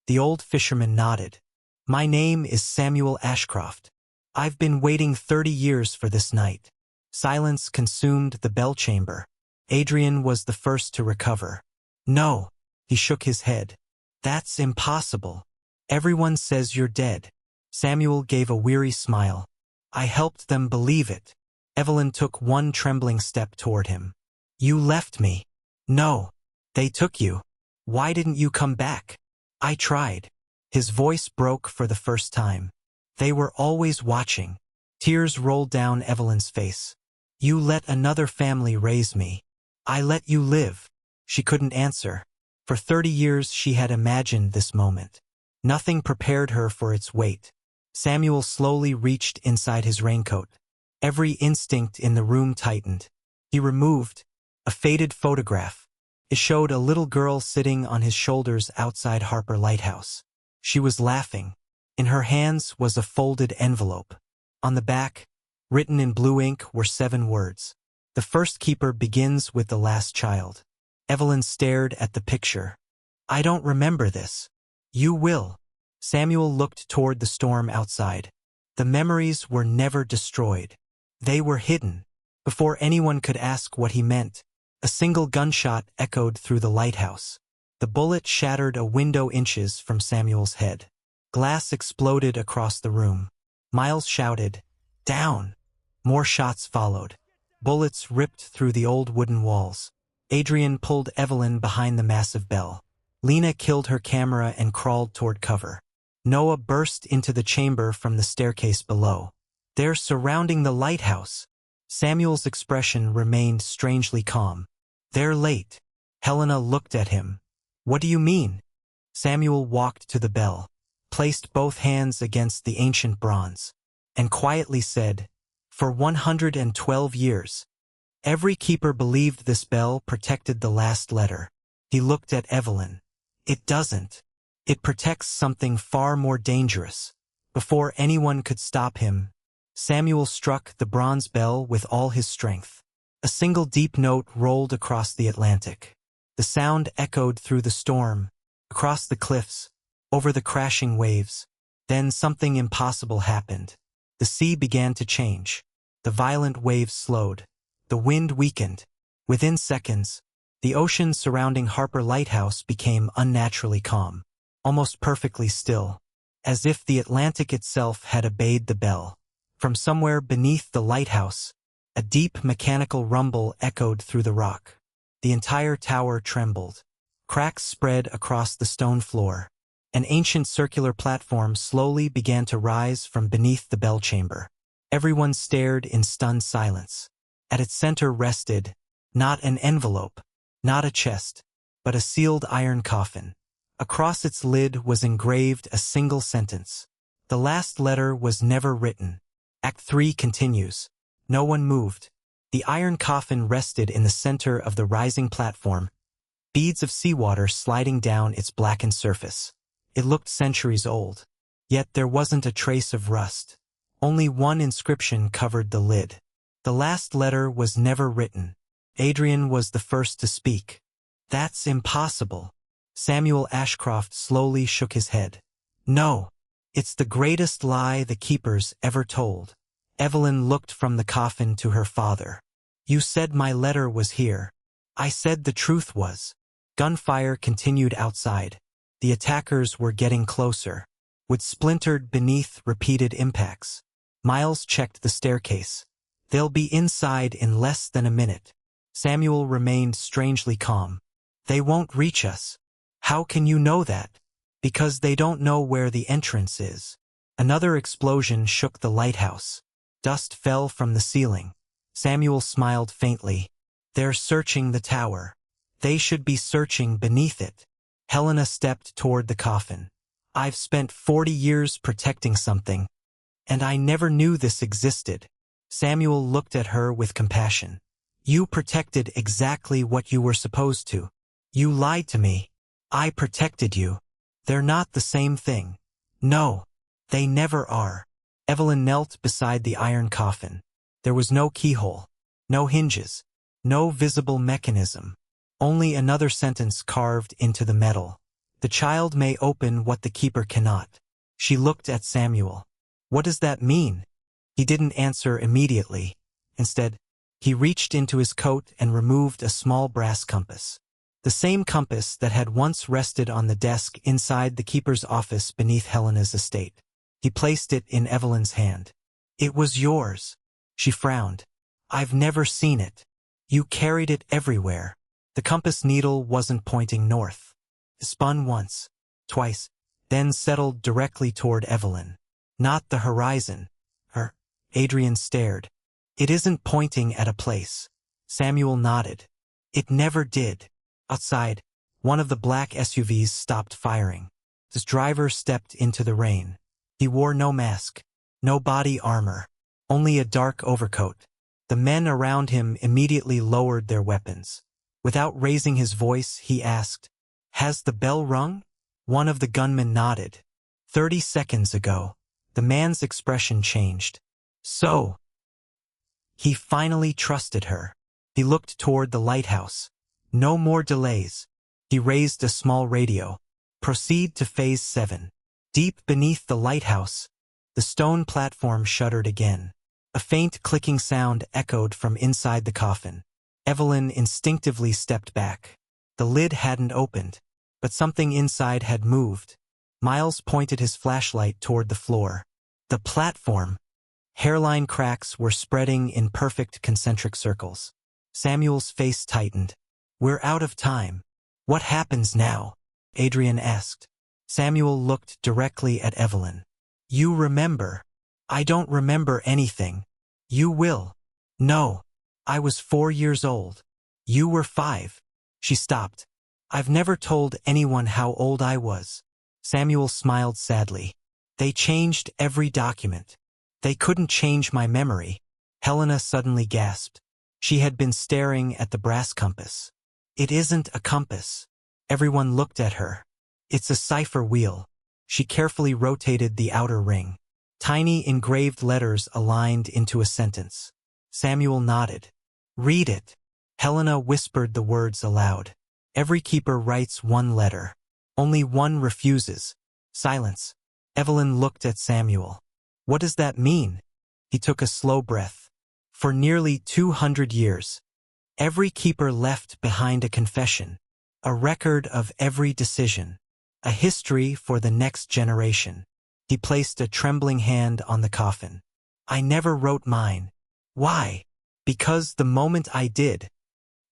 The old fisherman nodded. "My name is Samuel Ashcroft. I've been waiting 30 years for this night." Silence consumed the bell chamber. Adrian was the first to recover. "No." He shook his head. "That's impossible. Everyone says you're dead." Samuel gave a weary smile. "I helped them believe it." Evelyn took one trembling step toward him. "You left me." "No. They took you." "Why didn't you come back?" "I tried." His voice broke for the first time. "They were always watching." Tears rolled down Evelyn's face. You let another family raise me. I let you live. She couldn't answer. For 30 years she had imagined this moment. Nothing prepared her for its weight. Samuel slowly reached inside his raincoat. Every instinct in the room tightened. He removed a faded photograph. It showed a little girl sitting on his shoulders outside Harper Lighthouse. She was laughing. In her hands was a folded envelope. On the back, written in blue ink, were 7 words. The first keeper begins with the last child. Evelyn stared at the picture. I don't remember this. You will. Samuel looked toward the storm outside. The memories were never destroyed. They were hidden. Before anyone could ask what he meant, a single gunshot echoed through the lighthouse. The bullet shattered a window inches from Samuel's head. Glass exploded across the room. Miles shouted, "Down!" More shots followed. Bullets ripped through the old wooden walls. Adrian pulled Evelyn behind the massive bell. Lena killed her camera and crawled toward cover. Noah burst into the chamber from the staircase below. They're surrounding the lighthouse. Samuel's expression remained strangely calm. They're late. Helena looked at him. What do you mean? Samuel walked to the bell, placed both hands against the ancient bronze, and quietly said, For 112 years. Every keeper believed this bell protected the last letter. He looked at Evelyn. It doesn't. It protects something far more dangerous. Before anyone could stop him, Samuel struck the bronze bell with all his strength. A single deep note rolled across the Atlantic. The sound echoed through the storm, across the cliffs, over the crashing waves. Then something impossible happened. The sea began to change. The violent waves slowed. The wind weakened. Within seconds, the ocean surrounding Harper Lighthouse became unnaturally calm, almost perfectly still, as if the Atlantic itself had obeyed the bell. From somewhere beneath the lighthouse, a deep mechanical rumble echoed through the rock. The entire tower trembled. Cracks spread across the stone floor. An ancient circular platform slowly began to rise from beneath the bell chamber. Everyone stared in stunned silence. At its center rested, not an envelope, not a chest, but a sealed iron coffin. Across its lid was engraved a single sentence. The last letter was never written. Act 3 continues. No one moved. The iron coffin rested in the center of the rising platform, beads of seawater sliding down its blackened surface. It looked centuries old. Yet there wasn't a trace of rust. Only one inscription covered the lid. The last letter was never written. Adrian was the first to speak. That's impossible. Samuel Ashcroft slowly shook his head. No. It's the greatest lie the keepers ever told. Evelyn looked from the coffin to her father. You said my letter was here. I said the truth was. Gunfire continued outside. The attackers were getting closer. Wood splintered beneath repeated impacts. Miles checked the staircase. They'll be inside in less than a minute. Samuel remained strangely calm. They won't reach us. How can you know that? Because they don't know where the entrance is. Another explosion shook the lighthouse. Dust fell from the ceiling. Samuel smiled faintly. They're searching the tower. They should be searching beneath it. Helena stepped toward the coffin. I've spent 40 years protecting something, and I never knew this existed. Samuel looked at her with compassion. You protected exactly what you were supposed to. You lied to me. I protected you. They're not the same thing. No, they never are. Evelyn knelt beside the iron coffin. There was no keyhole, no hinges, no visible mechanism. Only another sentence carved into the metal. The child may open what the keeper cannot. She looked at Samuel. What does that mean? He didn't answer immediately. Instead, he reached into his coat and removed a small brass compass. The same compass that had once rested on the desk inside the keeper's office beneath Helena's estate. He placed it in Evelyn's hand. It was yours. She frowned. I've never seen it. You carried it everywhere. The compass needle wasn't pointing north. It spun once, twice, then settled directly toward Evelyn. Not the horizon. Adrian stared. It isn't pointing at a place. Samuel nodded. It never did. Outside, one of the black SUVs stopped firing. His driver stepped into the rain. He wore no mask, no body armor, only a dark overcoat. The men around him immediately lowered their weapons. Without raising his voice, he asked, "Has the bell rung?" One of the gunmen nodded. 30 seconds ago. The man's expression changed. So, he finally trusted her. He looked toward the lighthouse. No more delays. He raised a small radio. Proceed to Phase 7. Deep beneath the lighthouse, the stone platform shuddered again. A faint clicking sound echoed from inside the coffin. Evelyn instinctively stepped back. The lid hadn't opened, but something inside had moved. Miles pointed his flashlight toward the floor. The platform. Hairline cracks were spreading in perfect concentric circles. Samuel's face tightened. "We're out of time. What happens now?" Adrian asked. Samuel looked directly at Evelyn. "You remember." "I don't remember anything." "You will." "No. I was 4 years old. You were 5. She stopped. "I've never told anyone how old I was." Samuel smiled sadly. "They changed every document. They couldn't change my memory." Helena suddenly gasped. She had been staring at the brass compass. "It isn't a compass." Everyone looked at her. "It's a cipher wheel." She carefully rotated the outer ring. Tiny engraved letters aligned into a sentence. Samuel nodded. "Read it." Helena whispered the words aloud. "Every keeper writes one letter. Only one refuses." Silence. Evelyn looked at Samuel. "What does that mean?" He took a slow breath. "For nearly 200 years, every keeper left behind a confession, a record of every decision, a history for the next generation." He placed a trembling hand on the coffin. "I never wrote mine." "Why?" "Because the moment I did,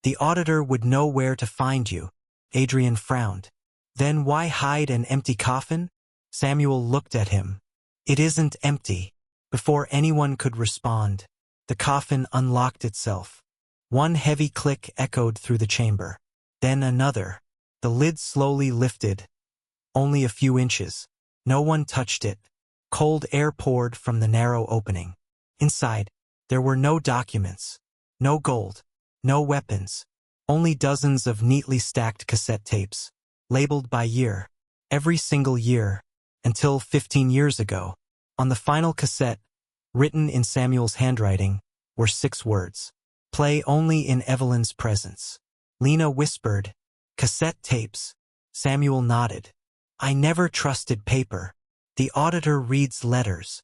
the auditor would know where to find you." Adrian frowned. "Then why hide an empty coffin?" Samuel looked at him. "It isn't empty." Before anyone could respond, the coffin unlocked itself. One heavy click echoed through the chamber. Then another. The lid slowly lifted. Only a few inches. No one touched it. Cold air poured from the narrow opening. Inside, there were no documents, no gold, no weapons, only dozens of neatly stacked cassette tapes, labeled by year, every single year, until 15 years ago. On the final cassette, written in Samuel's handwriting, were 6 words. "Play only in Evelyn's presence." Lena whispered, "Cassette tapes." Samuel nodded. "I never trusted paper. The auditor reads letters.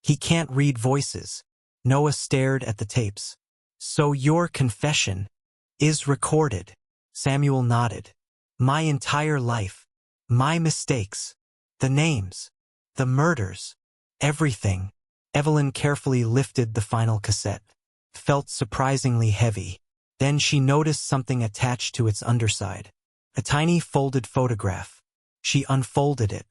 He can't read voices." Noah stared at the tapes. "So your confession is recorded." Samuel nodded. "My entire life. My mistakes. The names. The murders. Everything." Evelyn carefully lifted the final cassette. It felt surprisingly heavy. Then she noticed something attached to its underside. A tiny folded photograph. She unfolded it.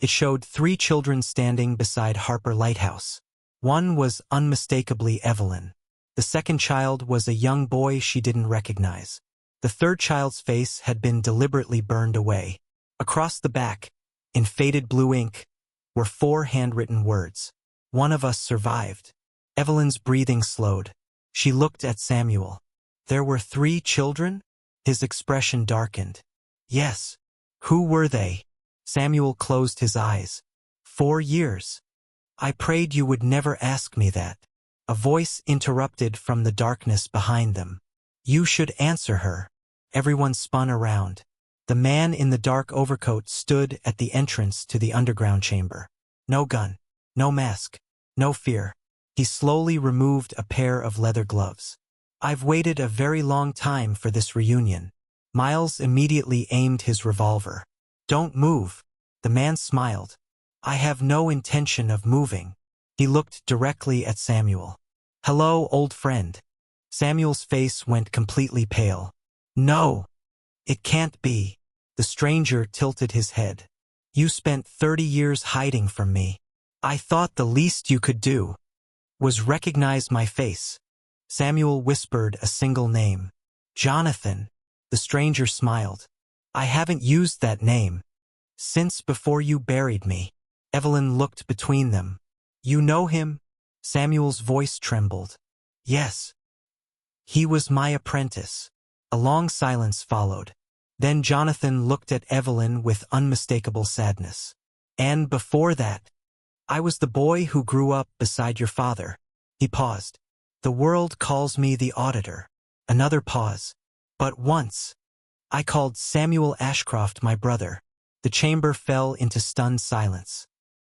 It showed 3 children standing beside Harper Lighthouse. One was unmistakably Evelyn. The second child was a young boy she didn't recognize. The third child's face had been deliberately burned away. Across the back, in faded blue ink, were 4 handwritten words. "One of us survived." Evelyn's breathing slowed. She looked at Samuel. "There were 3 children?" His expression darkened. "Yes." "Who were they?" Samuel closed his eyes. 4 years. "I prayed you would never ask me that." A voice interrupted from the darkness behind them. "You should answer her." Everyone spun around. The man in the dark overcoat stood at the entrance to the underground chamber. No gun, no mask, no fear. He slowly removed a pair of leather gloves. "I've waited a very long time for this reunion." Miles immediately aimed his revolver. "Don't move." The man smiled. "I have no intention of moving." He looked directly at Samuel. "Hello, old friend." Samuel's face went completely pale. "No, it can't be." The stranger tilted his head. "You spent 30 years hiding from me. I thought the least you could do was recognize my face. Samuel whispered a single name. Jonathan. The stranger smiled. I haven't used that name since before you buried me. Evelyn looked between them. You know him? Samuel's voice trembled. Yes. He was my apprentice. A long silence followed. Then Jonathan looked at Evelyn with unmistakable sadness. And before that, I was the boy who grew up beside your father. He paused. The world calls me the auditor. Another pause. But once, I called Samuel Ashcroft my brother. The chamber fell into stunned silence.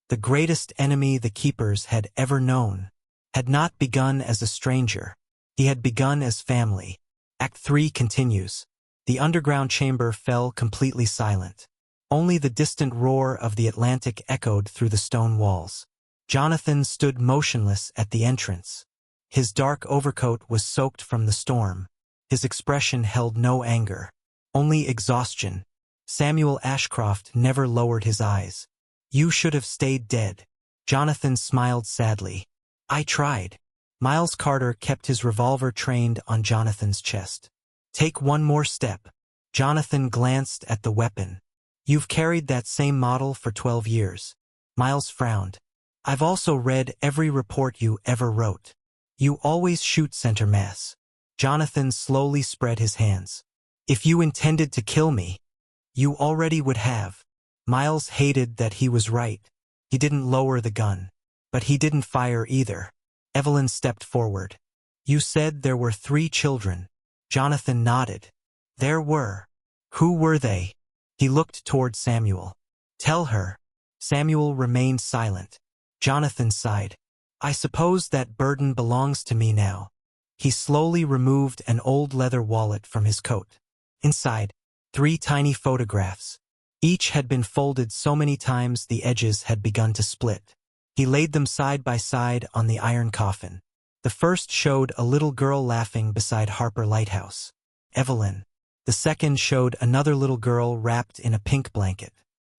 The greatest enemy the keepers had ever known had not begun as a stranger. He had begun as family. Act 3 continues. The underground chamber fell completely silent. Only the distant roar of the Atlantic echoed through the stone walls. Jonathan stood motionless at the entrance. His dark overcoat was soaked from the storm. His expression held no anger, only exhaustion. Samuel Ashcroft never lowered his eyes. You should have stayed dead. Jonathan smiled sadly. I tried. Miles Carter kept his revolver trained on Jonathan's chest. Take one more step. Jonathan glanced at the weapon. You've carried that same model for 12 years. Miles frowned. I've also read every report you ever wrote. You always shoot center mass. Jonathan slowly spread his hands. If you intended to kill me, you already would have. Miles hated that he was right. He didn't lower the gun. But he didn't fire either. Evelyn stepped forward. You said there were 3 children. Jonathan nodded. There were. Who were they? He looked toward Samuel. Tell her. Samuel remained silent. Jonathan sighed. I suppose that burden belongs to me now. He slowly removed an old leather wallet from his coat. Inside, 3 tiny photographs. Each had been folded so many times the edges had begun to split. He laid them side by side on the iron coffin. The first showed a little girl laughing beside Harper Lighthouse. Evelyn. The second showed another little girl wrapped in a pink blanket.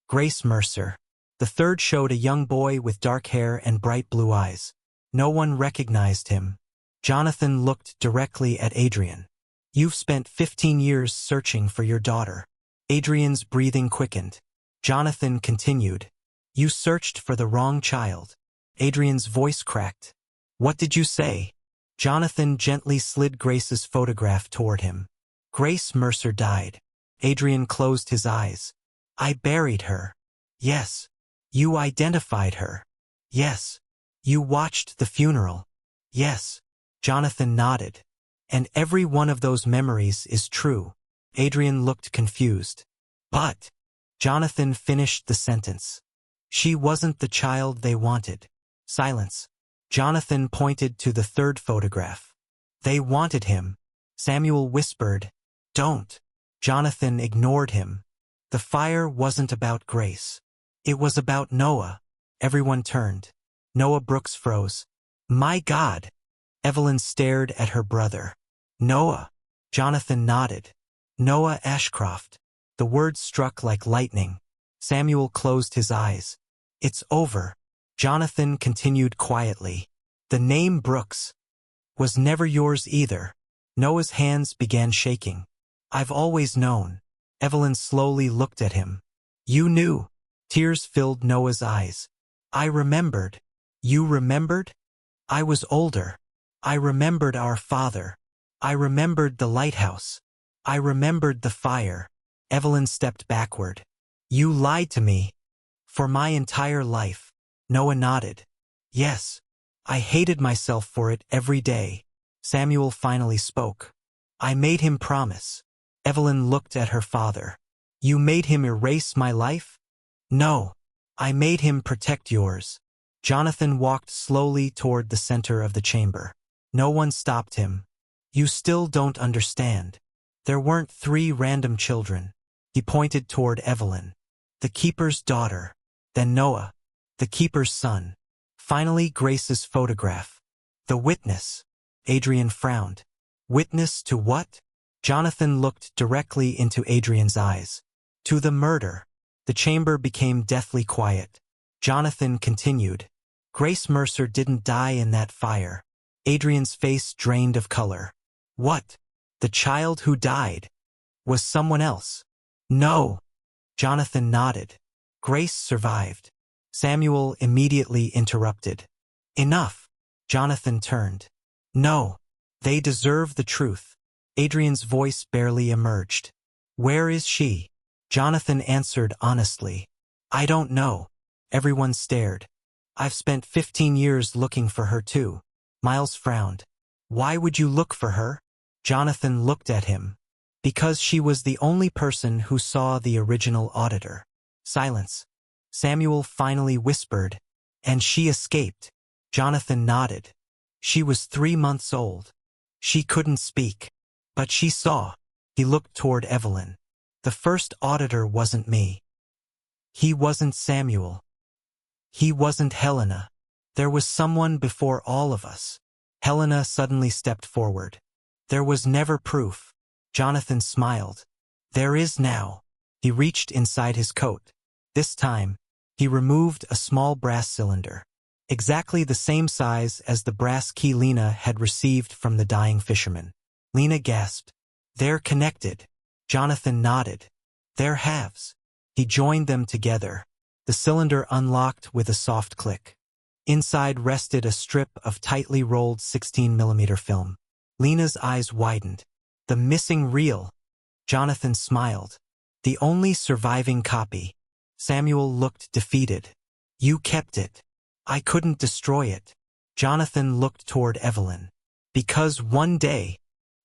Grace Mercer. The third showed a young boy with dark hair and bright blue eyes. No one recognized him. Jonathan looked directly at Adrian. You've spent 15 years searching for your daughter. Adrian's breathing quickened. Jonathan continued. You searched for the wrong child. Adrian's voice cracked. What did you say? Jonathan gently slid Grace's photograph toward him. Grace Mercer died. Adrian closed his eyes. I buried her. Yes. You identified her. Yes. You watched the funeral. Yes. Jonathan nodded. And every one of those memories is true. Adrian looked confused. But Jonathan finished the sentence. She wasn't the child they wanted. Silence. Jonathan pointed to the third photograph. They wanted him. Samuel whispered, Don't. Jonathan ignored him. The fire wasn't about Grace. It was about Noah. Everyone turned. Noah Brooks froze. My God. Evelyn stared at her brother. Noah. Jonathan nodded. Noah Ashcroft. The words struck like lightning. Samuel closed his eyes. It's over. Jonathan continued quietly. The name Brooks was never yours either. Noah's hands began shaking. I've always known. Evelyn slowly looked at him. You knew. Tears filled Noah's eyes. I remembered. You remembered? I was older. I remembered our father. I remembered the lighthouse. I remembered the fire. Evelyn stepped backward. You lied to me. For my entire life. Noah nodded. Yes. I hated myself for it every day. Samuel finally spoke. I made him promise. Evelyn looked at her father. You made him erase my life? No. I made him protect yours. Jonathan walked slowly toward the center of the chamber. No one stopped him. You still don't understand. There weren't 3 random children. He pointed toward Evelyn. The keeper's daughter. Then Noah. The keeper's son. Finally Grace's photograph. The witness. Adrian frowned. Witness to what? Jonathan looked directly into Adrian's eyes. To the murder. The chamber became deathly quiet. Jonathan continued. Grace Mercer didn't die in that fire. Adrian's face drained of color. What? The child who died was someone else? No. Jonathan nodded. Grace survived. Samuel immediately interrupted. Enough. Jonathan turned. No. They deserve the truth. Adrian's voice barely emerged. Where is she? Jonathan answered honestly. I don't know. Everyone stared. I've spent 15 years looking for her too. Miles frowned. Why would you look for her? Jonathan looked at him. Because she was the only person who saw the original auditor. Silence. Samuel finally whispered. And she escaped. Jonathan nodded. She was 3 months old. She couldn't speak. But she saw. He looked toward Evelyn. The first auditor wasn't me. He wasn't Samuel. He wasn't Helena. There was someone before all of us. Helena suddenly stepped forward. There was never proof. Jonathan smiled. There is now. He reached inside his coat. This time, he removed a small brass cylinder. Exactly the same size as the brass key Lena had received from the dying fisherman. Lena gasped. They're connected. Jonathan nodded. They're halves. He joined them together. The cylinder unlocked with a soft click. Inside rested a strip of tightly rolled 16mm film. Lena's eyes widened. The missing reel. Jonathan smiled. The only surviving copy. Samuel looked defeated. You kept it. I couldn't destroy it. Jonathan looked toward Evelyn. Because one day,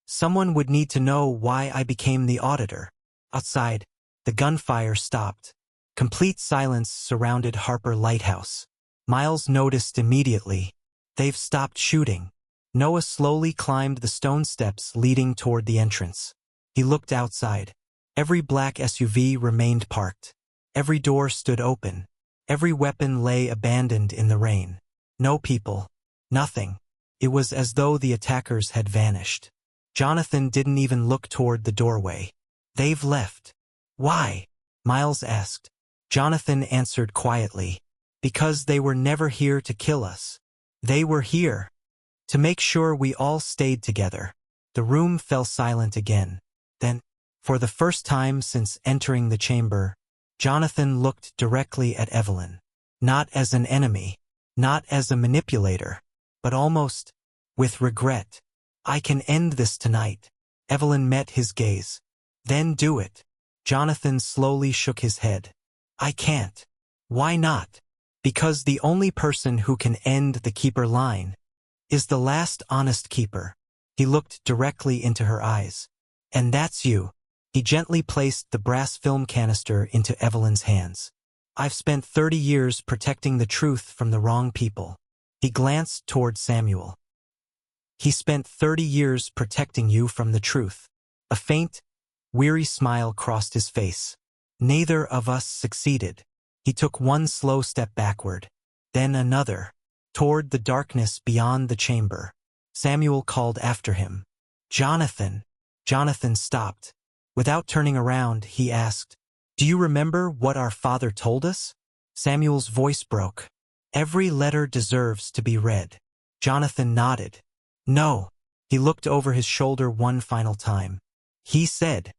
someone would need to know why I became the auditor. Outside, the gunfire stopped. Complete silence surrounded Harper Lighthouse. Miles noticed immediately. They've stopped shooting. Noah slowly climbed the stone steps leading toward the entrance. He looked outside. Every black SUV remained parked. Every door stood open. Every weapon lay abandoned in the rain. No people. Nothing. It was as though the attackers had vanished. Jonathan didn't even look toward the doorway. They've left. Why? Miles asked. Jonathan answered quietly. Because they were never here to kill us. They were here to make sure we all stayed together. The room fell silent again. Then, for the first time since entering the chamber, Jonathan looked directly at Evelyn. Not as an enemy, not as a manipulator, but almost with regret. I can end this tonight. Evelyn met his gaze. Then do it. Jonathan slowly shook his head. I can't. Why not? Because the only person who can end the keeper line is the last honest keeper. He looked directly into her eyes. And that's you. He gently placed the brass film canister into Evelyn's hands. I've spent 30 years protecting the truth from the wrong people. He glanced toward Samuel. He spent 30 years protecting you from the truth. A faint, weary smile crossed his face. Neither of us succeeded. He took one slow step backward, then another, toward the darkness beyond the chamber. Samuel called after him. Jonathan. Jonathan stopped. Without turning around, he asked, Do you remember what our father told us? Samuel's voice broke. Every letter deserves to be read. Jonathan nodded. No. He looked over his shoulder one final time. He said,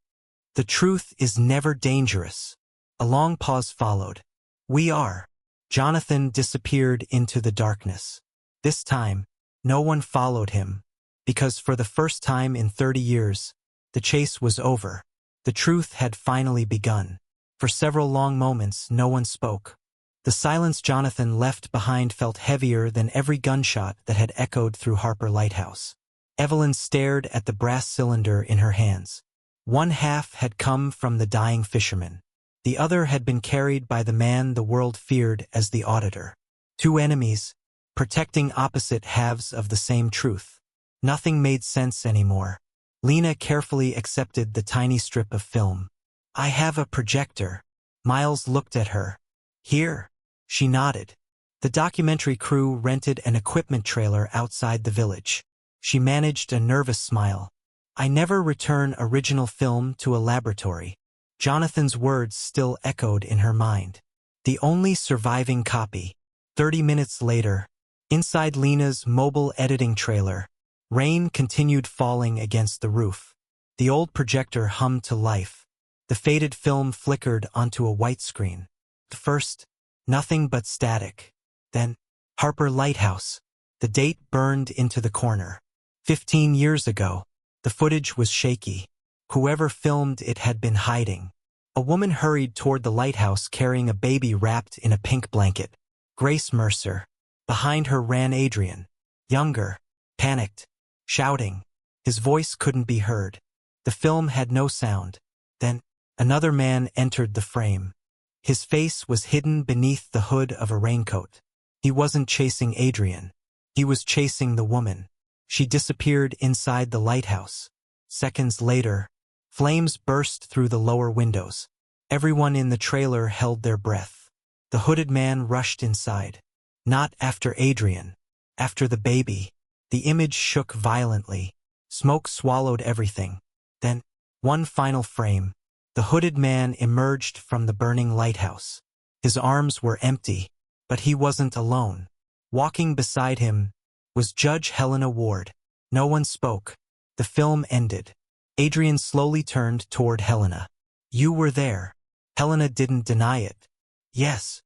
The truth is never dangerous. A long pause followed. We are. Jonathan disappeared into the darkness. This time, no one followed him, because for the first time in 30 years, the chase was over. The truth had finally begun. For several long moments, no one spoke. The silence Jonathan left behind felt heavier than every gunshot that had echoed through Harper Lighthouse. Evelyn stared at the brass cylinder in her hands. One half had come from the dying fisherman. The other had been carried by the man the world feared as the auditor. Two enemies, protecting opposite halves of the same truth. Nothing made sense anymore. Lena carefully accepted the tiny strip of film. I have a projector. Miles looked at her. Here. She nodded. The documentary crew rented an equipment trailer outside the village. She managed a nervous smile. I never return original film to a laboratory. Jonathan's words still echoed in her mind. The only surviving copy. 30 minutes later, inside Lena's mobile editing trailer, rain continued falling against the roof. The old projector hummed to life. The faded film flickered onto a white screen. At first, nothing but static. Then, Harper Lighthouse. The date burned into the corner. 15 years ago. The footage was shaky. Whoever filmed it had been hiding. A woman hurried toward the lighthouse carrying a baby wrapped in a pink blanket. Grace Mercer. Behind her ran Adrian. Younger. Panicked. Shouting. His voice couldn't be heard. The film had no sound. Then, another man entered the frame. His face was hidden beneath the hood of a raincoat. He wasn't chasing Adrian. He was chasing the woman. She disappeared inside the lighthouse. Seconds later, flames burst through the lower windows. Everyone in the trailer held their breath. The hooded man rushed inside. Not after Adrian. After the baby. The image shook violently. Smoke swallowed everything. Then, one final frame. The hooded man emerged from the burning lighthouse. His arms were empty, but he wasn't alone. Walking beside him was Judge Helena Ward. No one spoke. The film ended. Adrian slowly turned toward Helena. You were there. Helena didn't deny it. Yes.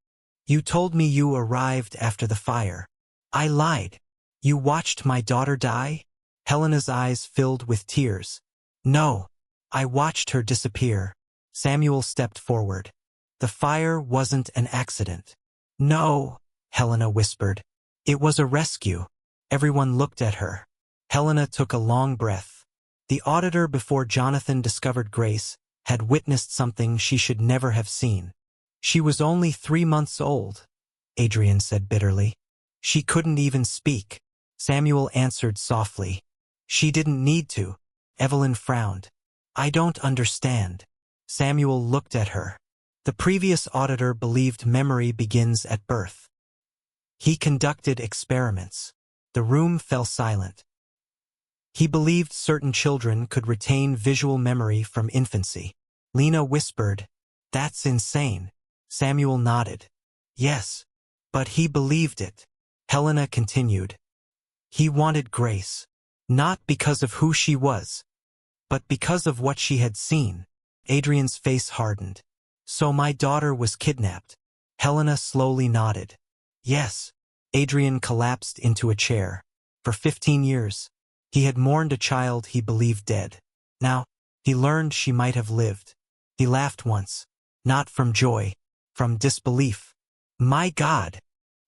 You told me you arrived after the fire. I lied. You watched my daughter die? Helena's eyes filled with tears. No. I watched her disappear. Samuel stepped forward. The fire wasn't an accident. No, Helena whispered. It was a rescue. Everyone looked at her. Helena took a long breath. The auditor before Jonathan discovered Grace had witnessed something she should never have seen. She was only 3 months old, Adrian said bitterly. She couldn't even speak. Samuel answered softly. She didn't need to. Evelyn frowned. I don't understand. Samuel looked at her. The previous auditor believed memory begins at birth. He conducted experiments. The room fell silent. He believed certain children could retain visual memory from infancy. Lena whispered, That's insane. Samuel nodded. Yes, but he believed it. Helena continued. He wanted Grace. Not because of who she was, but because of what she had seen. Adrian's face hardened. So my daughter was kidnapped. Helena slowly nodded. Yes. Adrian collapsed into a chair. For 15 years, he had mourned a child he believed dead. Now, he learned she might have lived. He laughed once. Not from joy, from disbelief. My God!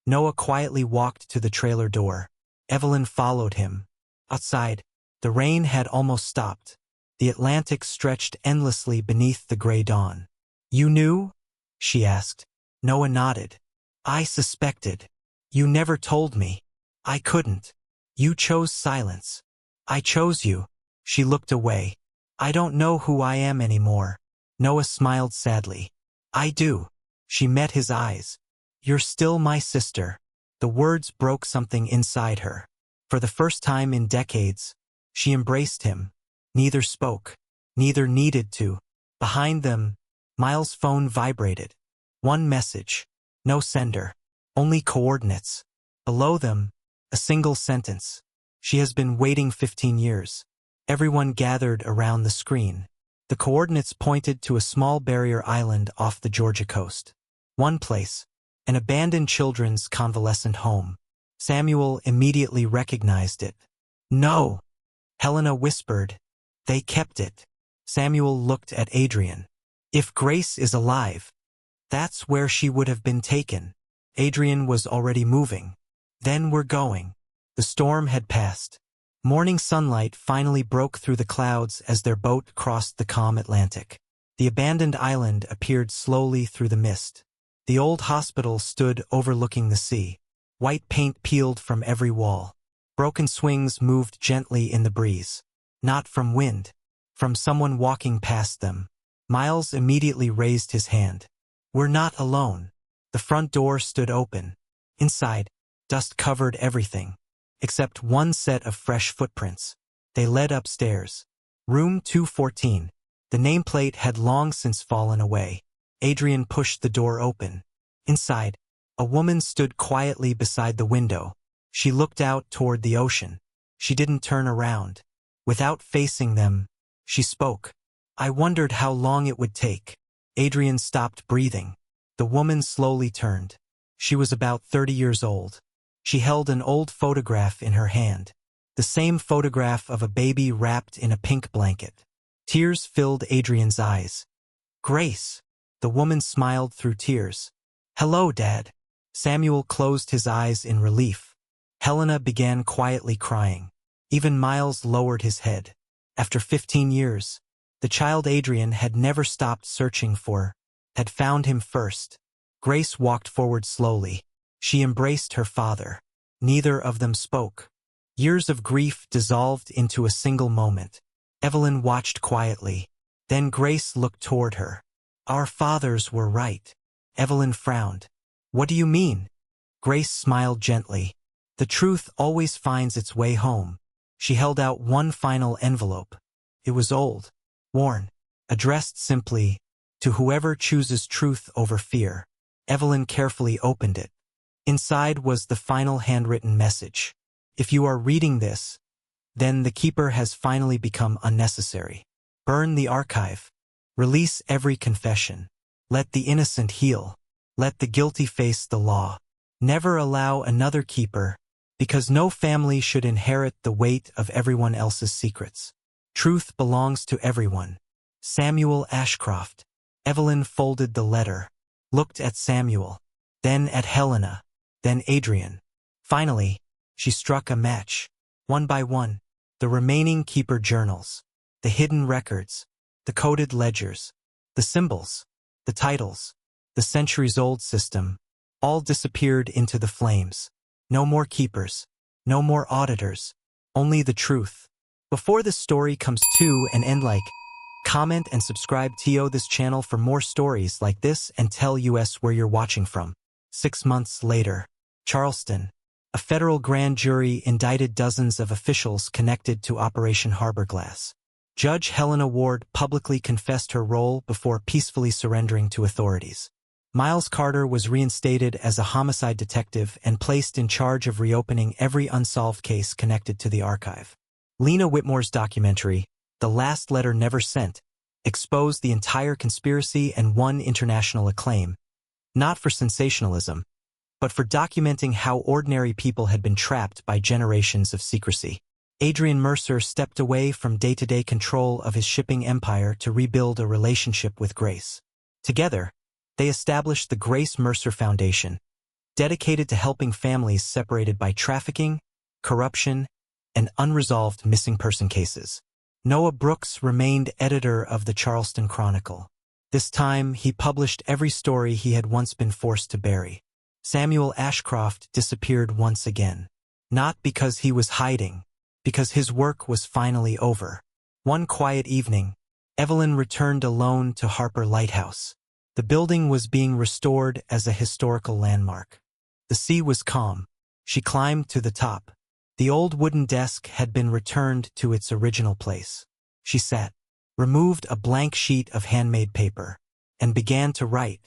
Noah quietly walked to the trailer door. Evelyn followed him. Outside, the rain had almost stopped. The Atlantic stretched endlessly beneath the gray dawn. You knew? She asked. Noah nodded. I suspected. You never told me. I couldn't. You chose silence. I chose you. She looked away. I don't know who I am anymore. Noah smiled sadly. I do. She met his eyes. You're still my sister. The words broke something inside her. For the first time in decades, she embraced him. Neither spoke. Neither needed to. Behind them, Miles' phone vibrated. One message. No sender. Only coordinates. Below them, a single sentence. She has been waiting 15 years. Everyone gathered around the screen. The coordinates pointed to a small barrier island off the Georgia coast. One place. An abandoned children's convalescent home. Samuel immediately recognized it. No! Helena whispered. They kept it. Samuel looked at Adrian. If Grace is alive, that's where she would have been taken. Adrian was already moving. Then we're going. The storm had passed. Morning sunlight finally broke through the clouds as their boat crossed the calm Atlantic. The abandoned island appeared slowly through the mist. The old hospital stood overlooking the sea. White paint peeled from every wall. Broken swings moved gently in the breeze. Not from wind. From someone walking past them. Miles immediately raised his hand. We're not alone. The front door stood open. Inside, dust covered everything. Except one set of fresh footprints. They led upstairs. Room 214. The nameplate had long since fallen away. Adrian pushed the door open. Inside, A woman stood quietly beside the window. She looked out toward the ocean. She didn't turn around. Without facing them, she spoke. I wondered how long it would take. Adrian stopped breathing. The woman slowly turned. She was about 30 years old. She held an old photograph in her hand. The same photograph of a baby wrapped in a pink blanket. Tears filled Adrian's eyes. Grace. The woman smiled through tears. Hello, Dad. Samuel closed his eyes in relief. Helena began quietly crying. Even Miles lowered his head. After 15 years, the child Adrian had never stopped searching for, had found him first. Grace walked forward slowly. She embraced her father. Neither of them spoke. Years of grief dissolved into a single moment. Evelyn watched quietly. Then Grace looked toward her. Our fathers were right. Evelyn frowned. What do you mean? Grace smiled gently. The truth always finds its way home. She held out one final envelope. It was old, worn, addressed simply, to whoever chooses truth over fear. Evelyn carefully opened it. Inside was the final handwritten message. If you are reading this, then the keeper has finally become unnecessary. Burn the archive. Release every confession. Let the innocent heal. Let the guilty face the law. Never allow another keeper, because no family should inherit the weight of everyone else's secrets. Truth belongs to everyone. Samuel Ashcroft. Evelyn folded the letter, looked at Samuel, then at Helena, then Adrian. Finally, she struck a match. One by one, the remaining keeper journals, the hidden records, the coded ledgers, the symbols, the titles, the centuries-old system, all disappeared into the flames. No more keepers, no more auditors, only the truth. Before this story comes to an end, like, comment and subscribe to this channel for more stories like this, and tell us where you're watching from. 6 months later, Charleston. A federal grand jury indicted dozens of officials connected to Operation Hourglass. Judge Helena Ward publicly confessed her role before peacefully surrendering to authorities. Miles Carter was reinstated as a homicide detective and placed in charge of reopening every unsolved case connected to the archive. Lena Whitmore's documentary, The Last Letter Never Sent, exposed the entire conspiracy and won international acclaim, not for sensationalism, but for documenting how ordinary people had been trapped by generations of secrecy. Adrian Mercer stepped away from day-to-day control of his shipping empire to rebuild a relationship with Grace. Together, they established the Grace Mercer Foundation, dedicated to helping families separated by trafficking, corruption, and unresolved missing person cases. Noah Brooks remained editor of the Charleston Chronicle. This time, he published every story he had once been forced to bury. Samuel Ashcroft disappeared once again. Not because he was hiding, because his work was finally over. One quiet evening, Evelyn returned alone to Harper Lighthouse. The building was being restored as a historical landmark. The sea was calm. She climbed to the top. The old wooden desk had been returned to its original place. She sat, removed a blank sheet of handmade paper, and began to write.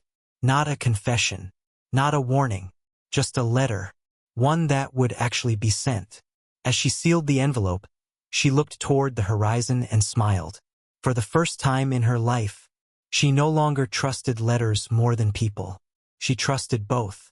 Not a confession, not a warning, just a letter, one that would actually be sent. As she sealed the envelope, she looked toward the horizon and smiled. For the first time in her life, she no longer trusted letters more than people. She trusted both.